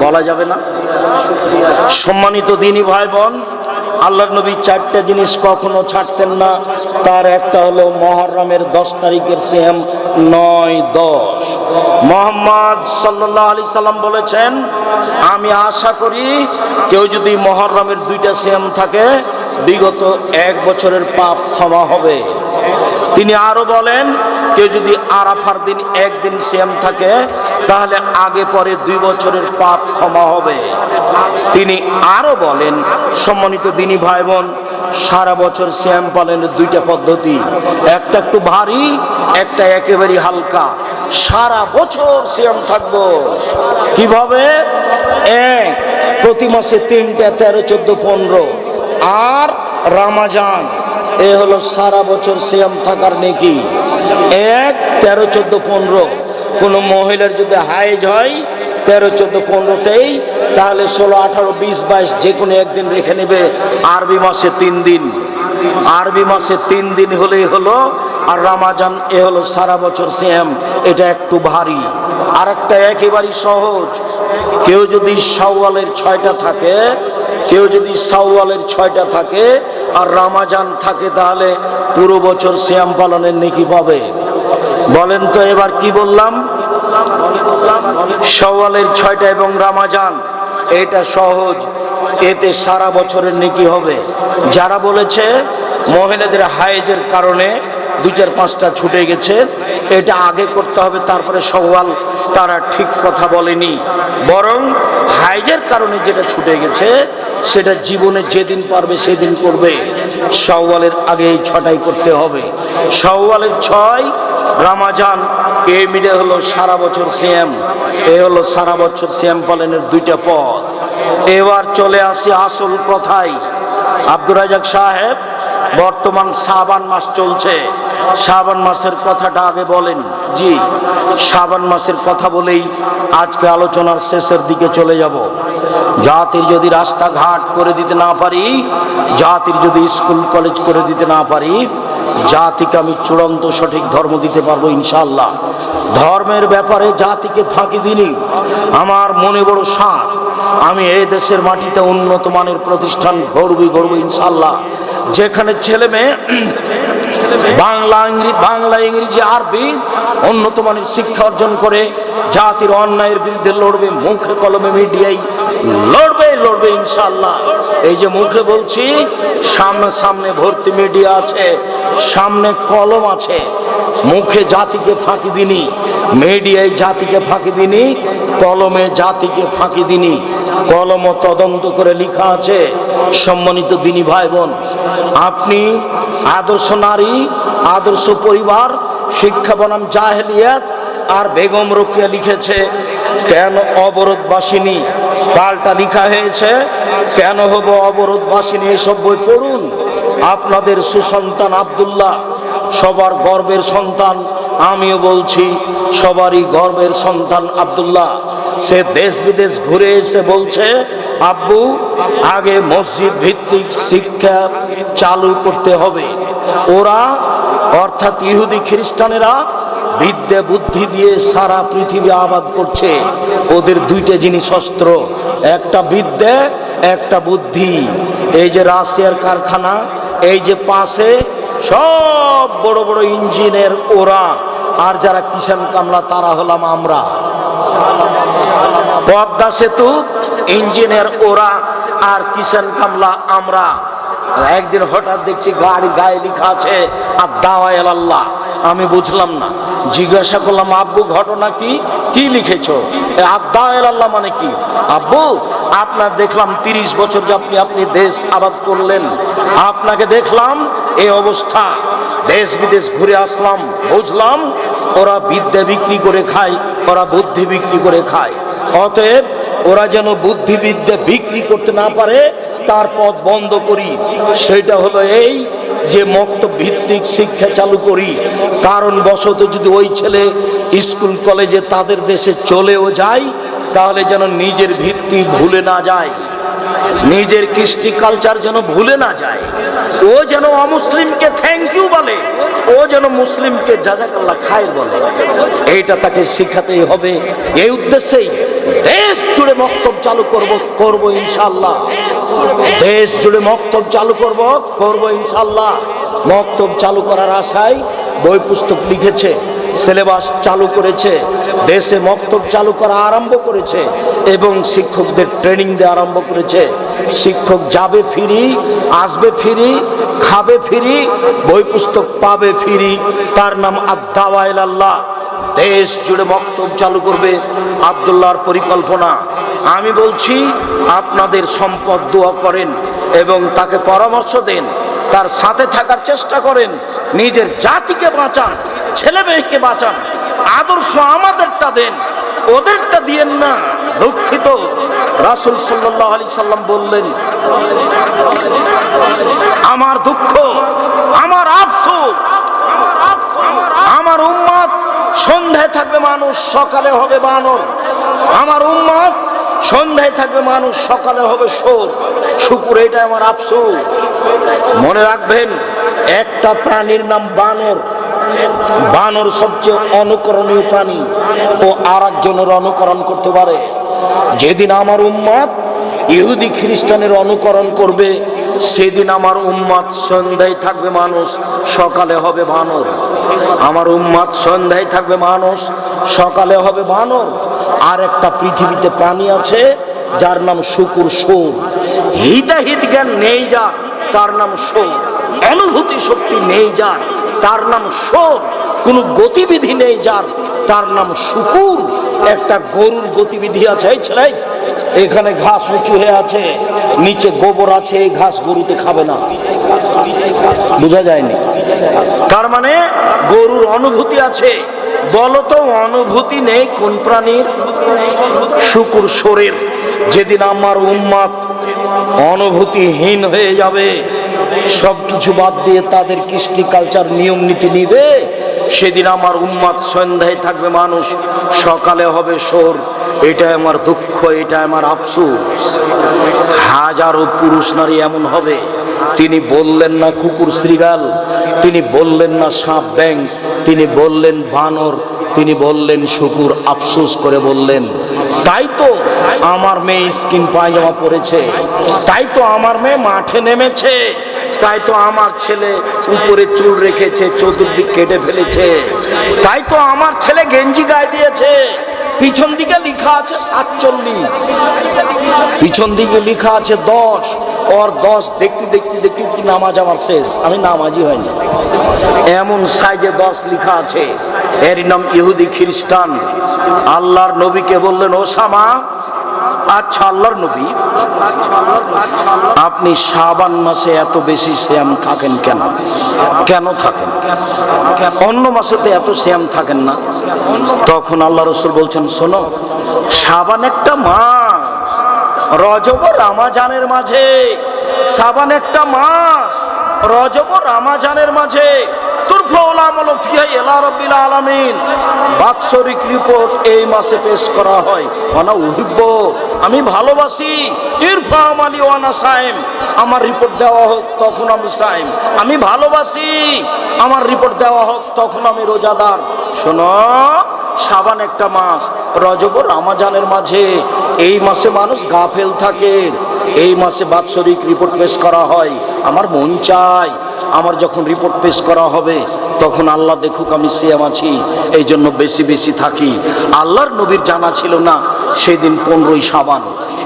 বলা যাবে না? সম্মানিত দিনী ভাই বোন, আল্লাহর নবী 4টে জিনিস কখনো ছাড়তেন না। তার একটা হলো মুহররমের 10 তারিখের সিয়াম 9-10। মুহাম্মদ সাল্লাল্লাহু আলাইহি সাল্লাম বলেছেন, আমি আশা করি কেউ যদি মুহররমের 2টা সিয়াম থাকে বিগত 1 বছরের পাপ ক্ষমা হবে। তিনি আরো বলেন, কেউ যদি আরাফার দিন একদিন সিয়াম থাকে তাহলে আগে পরে 2 বছরের পাপ ক্ষমা হবে। তিনি আরো বলেন, সম্মানিত দিনী ভাই বোন, সারা বছর সিয়াম পালনের 2টা পদ্ধতি, একটা একটু ভারী, একটা একেবারে হালকা। সারা বছর সিয়াম থাকবো কিভাবে? এক, প্রতি মাসে 3টা, 13, 14, 15 আর রমজান, এ হলো সারা বছর সিয়াম থাকার নেকি। 1, 13, 14, 15। কোন মহিলার যদি হাইজ হয় 13, 14, 15তেই, তাহলে 16, 18, 20, 22 যে কোনো একদিন রেখে নেবে। আরবি মাসে 3 দিন, আরবি মাসে 3 দিন হলেই হলো। আর রমজান, এ হলো সারা বছর সিয়াম। এটা একটু ভারী। আর একটা একেবারে সহজ, কেউ যদি শাওয়ালের 6টা থাকে, কেউ যদি শাওয়ালের 6টা থাকে আর রমজান থাকে, তাহলে পুরো বছর সিয়াম পালনের নেকি পাবে। বলেন তো এবার কি বললাম? শাওয়ালের 6টা এবং রমজান, এটা সহজ, এতে সারা বছরের নেকি হবে। যারা বলেছে মহিলাদের হায়েজের কারণে 2, 4, 5টা ছুটে গেছে, এটা আগে করতে হবে তারপরে শাওয়াল, তারা ঠিক কথা বলেনি। বরং হায়েজের কারণে যেটা ছুটে গেছে সেটা জীবনে যেদিন পারবে সেদিন করবে। শাওয়ালের আগে এই 6টাই করতে হবে। শাওয়ালের 6, রমজান, এই মিলে হলো সারা বছর সিয়াম। এ হলো সারা বছর সিয়াম পালনের 2টা পথ। এবার চলে আসি আসল কথায়। আব্দুর রাজ্জাক সাহেব, বর্তমান শাবান মাস চলছে, শাবান মাসের কথাটা আগে বলেন। জি, শাবান মাসের কথা বলেই আজকে আলোচনার শেষের দিকে চলে যাব। জাতির যদি রাস্তাঘাট করে দিতে না পারি, জাতির যদি স্কুল কলেজ করে দিতে না পারি, জাতিকে আমি চূড়ান্ত সঠিক ধর্ম দিতে পারবো ইনশাআল্লাহ। ধর্মের ব্যাপারে জাতিকে ফাঁকি দিনি। আমার মনে বড় সাধ, আমি এই দেশের মাটিতে উন্নত মানের প্রতিষ্ঠান গড়ব ইনশাআল্লাহ, যেখানে ছেলে মেয়ে বাংলা, ইংরেজি, আরবি উন্নত মানের শিক্ষা অর্জন করে জাতির অন্যায়ের বিরুদ্ধে লড়বে, মুখে কলমে মিডিয়ায় লড়বে ইনশাআল্লাহ। এই যে মুখে বলছি, সামনে ভর্তি মিডিয়া আছে, সামনে কলম আছে। মুখে জাতিকে ফাঁকি দিনি, মিডিয়ায় জাতিকে ফাঁকি দিনি, কলমে জাতিকে ফাঁকি দিনি। কলম তদন্ত করে লেখা আছে। সম্মানিত দিনী ভাই বোন, আপনি আদর্শ নারী, আদর্শ পরিবার, শিক্ষা বনাম জাহেলিয়াত আর বেগম রোকেয়া লিখেছে কেন অবরোধবাসিনী, পাল্টা লেখা হয়েছে কেন হব অবরোধবাসিনী। এসব বই পড়ুন। আপনাদের সুসন্তান আব্দুল্লাহ সবার গর্বের সন্তান, আমিও বলছি সবারই গর্বের সন্তান আব্দুল্লাহ। সে দেশ বিদেশ ঘুরে এসে বলছে, আব্বু আগে মসজিদ ভিত্তিক শিক্ষা চালু করতে হবে। ওরা অর্থাৎ ইহুদি খ্রিস্টানেরা বিদ্যা বুদ্ধি দিয়ে সারা পৃথিবী আবাদ করছে। ওদের 2টা জিনিস অস্ত্র, একটা বিদ্যা, একটা বুদ্ধি। এই যে রাশিয়ার কারখানা, এই যে পাশে সব বড় বড় ইঞ্জিনের ওরা, আর যারা কিষান কামলা তারা হলাম আমরা। পদ্মা সেতু ইঞ্জিনের ওরা আর কিষান কামলা আমরা। একদিন হঠাৎ দেখছি গাড়ি গায়ে লেখা আছে আর দাওয়ায় আল্লাহ। আমি বুঝলাম না, জিজ্ঞাসা করলাম, আব্বু ঘটনা কি লিখেছো? আদায় আল্লাহ মানে কি? আব্বু আপনার দেখলাম 30 বছর যে আপনি দেশ আবাদ করলেন, আপনাকে দেখলাম এই অবস্থা। দেশ বিদেশ ঘুরে আসলাম, বুঝলাম ওরা বিদ্যা বিক্রি করে খায়, ওরা বুদ্ধি বিক্রি করে খায়। অতএব ওরা যেন বুদ্ধি বিদ্যা বিক্রি করতে না পারে তার পথ বন্ধ করি। সেটা হলো এই যে মক্তব ভিত্তিক শিক্ষা চালু করি। কারণ বশত যদি ওই ছেলে স্কুল কলেজে তাদের দেশে চলেও যায়, তাহলে যেন নিজের ভিত্তি ভুলে না যায়, নিজের কৃষ্টি কালচার যেন ভুলে না যায়। ও যেন অমুসলিমকে থ্যাংক ইউ বলে, ও যেন মুসলিমকে জাযাকাল্লাহ খায়ের বলে। এইটা তাকে শিখাতেই হবে। এই উদ্দেশ্যেই দেশ জুড়ে মক্তব চালু করব ইনশাআল্লাহ। দেশ জুড়ে মক্তব চালু করব ইনশাআল্লাহ। মক্তব চালু করার আশায় বই পুস্তক লিখেছে। সিলেবাস চালু করেছে, দেশে মক্তব চালু করা আরম্ভ করেছে এবং শিক্ষকদের ট্রেনিং দেওয়া আরম্ভ করেছে। শিক্ষক যাবে ফ্রি, আসবে ফ্রি, খাবে ফ্রি, বই পুস্তক পাবে ফ্রি। তার নাম আদ-দাওয়া ইলাল্লাহ। দেশ জুড়ে মক্তব চালু করবে, আব্দুল্লাহর পরিকল্পনা। আমি বলছি আপনাদের সম্পদ দোয়া করেন এবং তাকে পরামর্শ দেন, তার সাথে থাকার চেষ্টা করেন, নিজের জাতিকে বাঁচান, ছেলে মেয়েকে বাঁচান। আদর্শ আমাদেরটা দেন, ওদেরটা দিয়েন না। দুঃখিত, রাসূল সাল্লাল্লাহু আলাইহি সাল্লাম বললেন, আমার দুঃখ, আমার আফসোস, আমার উম্মত সন্ধ্যায় থাকবে মানুষ, সকালে হবে বানর। আমার উম্মত সন্ধ্যায় থাকবে মানুষ, সকালে হবে শুকর। শুকর, এটা আমার আফসোস। মনে রাখবেন, একটা প্রাণীর নাম বানর। বানর সবচেয়ে অনুকরণীয় প্রাণী, ও আর একজনের অনুকরণ করতে পারে। যেদিন আমার উম্মত ইহুদি খ্রিস্টানের অনুকরণ করবে, সেদিন আমার উম্মত সন্ধ্যায় থাকবে মানুষ, সকালে হবে বানর। আমার উম্মত সন্ধ্যায় থাকবে মানুষ, সকালে হবে বানর। আর একটা পৃথিবীতে প্রাণী আছে যার নাম শুকুর, সোর। হিতাহিত জ্ঞান নেই যার, তার নাম সোর। অনুভূতি শক্তি নেই যার, তার নাম সোর। কোনো গতিবিধি নেই যার, তার নাম শুকুর। একটা গরুর গতিবিধি আছে। এই ছেলে, এখানে ঘাস উঁচু হয়ে আছে, নিচে গোবর আছে, এই ঘাস গরুতে খাবে না। বোঝা যায়নি? তার মানে গরুর অনুভূতি আছে। বলতো অনুভূতি নেই কোন প্রাণীর? শুকুর, সোরের। যেদিন আমার উম্মত অনুভূতিহীন হয়ে যাবে, সবকিছু বাদ দিয়ে তাদের কৃষ্টি কালচার নিয়ম নীতি নিবে, সেদিন আমার উম্মত সন্ধ্যায় থাকবে মানুষ, সকালে হবে সোর। এটাই আমার দুঃখ, এটা আমার আফসোস। হাজারো পুরুষ নারী এমন হবে, তিনি বললেন না কুকুর শ্রীগাল, তিনি বললেন না সাপ ব্যাং, তিনি বললেন বানর, তিনি বললেন শুকুর। আফসোস করে বললেন, তাই তো আমার মেয়ে স্কিন পায়জামা পরেছে, তাই তো আমার মেয়ে মাঠে নেমেছে, তাই তো আমার ছেলে উপরে চুল রেখেছে, চতুর্দিক কেটে ফেলেছে, তাই তো আমার ছেলে গেঞ্জি গায়ে দিয়েছে। পিছন দিকে লেখা আছে 47, পিছন দিকে লেখা আছে 10, ওর 10 দেখতে দেখতে দেখতে কি নামাজ আমার শেষ, আমি নামাজই হয়নি। এমন সাইজে 10 লেখা আছে। এর নাম ইহুদি খ্রিস্টান। আল্লাহর নবীকে বললেন, ওসামা, আচ্ছা আল্লাহর নবী, আপনি শাবান মাসে এত বেশি সিয়াম থাকেন কেন? কেন থাকেন? অন্য মাসে তো এত সিয়াম থাকেন না। তখন আল্লাহ রাসূল বলছেন, শোনো, শাবান একটা মাস, রজব ও রমজানের মাঝে। শাবান একটা মাস, রজব ও রমজানের মাঝে। বাৎসরিক রিপোর্ট এই মাসে পেশ করা হয়। আমি ভালোবাসি, আমার রিপোর্ট দেওয়া হোক তখন আমি সাইম। আমি ভালোবাসি, আমার রিপোর্ট দেওয়া হোক তখন আমি রোজাদার। শোনো, শাবান একটা মাস, রজব ও রমজানের মাঝে। এই মাসে মানুষ গাফেল থাকে, এই মাসে বাৎসরিক রিপোর্ট পেশ করা হয়। আমার মন চাই আমার যখন রিপোর্ট পেশ করা হবে তখন আল্লাহ দেখুক আমি সিয়াম আছি, এই জন্য বেশি বেশি থাকি। আল্লাহর নবীর জানা ছিল না সেদিন 15ই শাবান।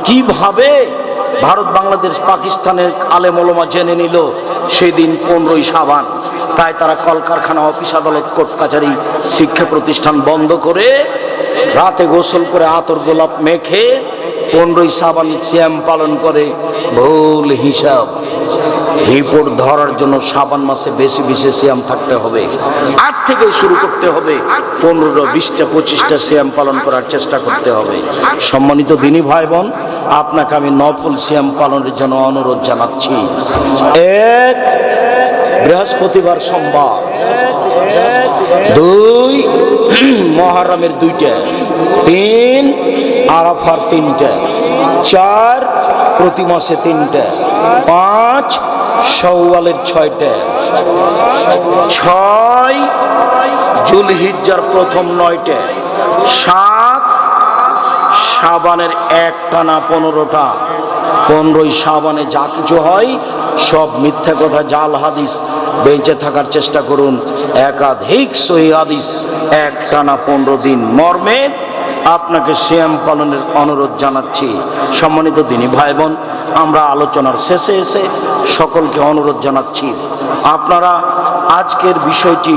কিভাবে ভারত, বাংলাদেশ, পাকিস্তানের আলেম ওলামা জেনে নিল সেদিন 15ই শাবান? তাই তারা কলকারখানা, অফিস, আদালত, কোর্ট কাছারি, শিক্ষা প্রতিষ্ঠান বন্ধ করে রাতে গোসল করে আতর গোলাপ মেখে 15ই শাবান সিয়াম পালন করে। ভুল হিসাব। রিপোর্ট ধরার জন্য শাবান মাসে বেশি বেশি সিয়াম থাকতে হবে। আজ থেকে শুরু করতে হবে, 15, 20টা, 25টা সিয়াম পালন করার চেষ্টা করতে হবে। সম্মানিত দিনী ভাই বোন, আপনাকে আমি নফল সিয়াম পালনের জন্য অনুরোধ জানাচ্ছি। 1 বৃহস্পতিবার, সোমবার। 2 মুহররমের 2টা। 3 আরাফার 3টা। 4 প্রতি মাসে 3টা। 5 শাওয়ালের 6টা। 6 জুলহিজ্জার প্রথম 9টা। 7 শাবানের একটানা 15টা, 15ই শাবানে যা কিছু হয় সব মিথ্যা কথা, জাল হাদিস। বেঁচে থাকার চেষ্টা করুন, একাধিক সহিহ হাদিস একটানা 15 দিন মর্মে আপনাকে সিয়াম পালনের অনুরোধ জানাচ্ছি। সম্মানিত দিনী ভাই বোন, আমরা আলোচনার শেষে এসে সকলকে অনুরোধ জানাচ্ছি, আপনারা আজকের বিষয়টি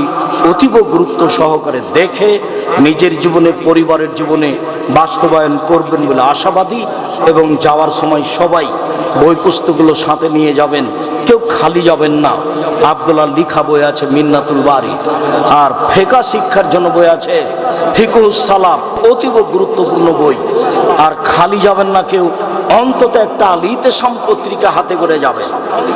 অতীব গুরুত্ব সহকারে দেখে নিজের জীবনে, পরিবারের জীবনে বাস্তবায়ন করবেন বলে আশাবাদী। এবং যাওয়ার সময় সবাই বই পুস্তকগুলো সাথে নিয়ে যাবেন, কেউ খালি যাবেন না। আব্দুল্লাহ লিখা বই আছে মিন্নাতুল বারি, আর ফিকহ শিক্ষার জন্য বই আছে ফিকহুস সালাফ, অতীব গুরুত্বপূর্ণ বই। আর খালি যাবেন না কেউ, অন্তত একটা আল ইতিসাম পত্রিকা হাতে করে যাবেন।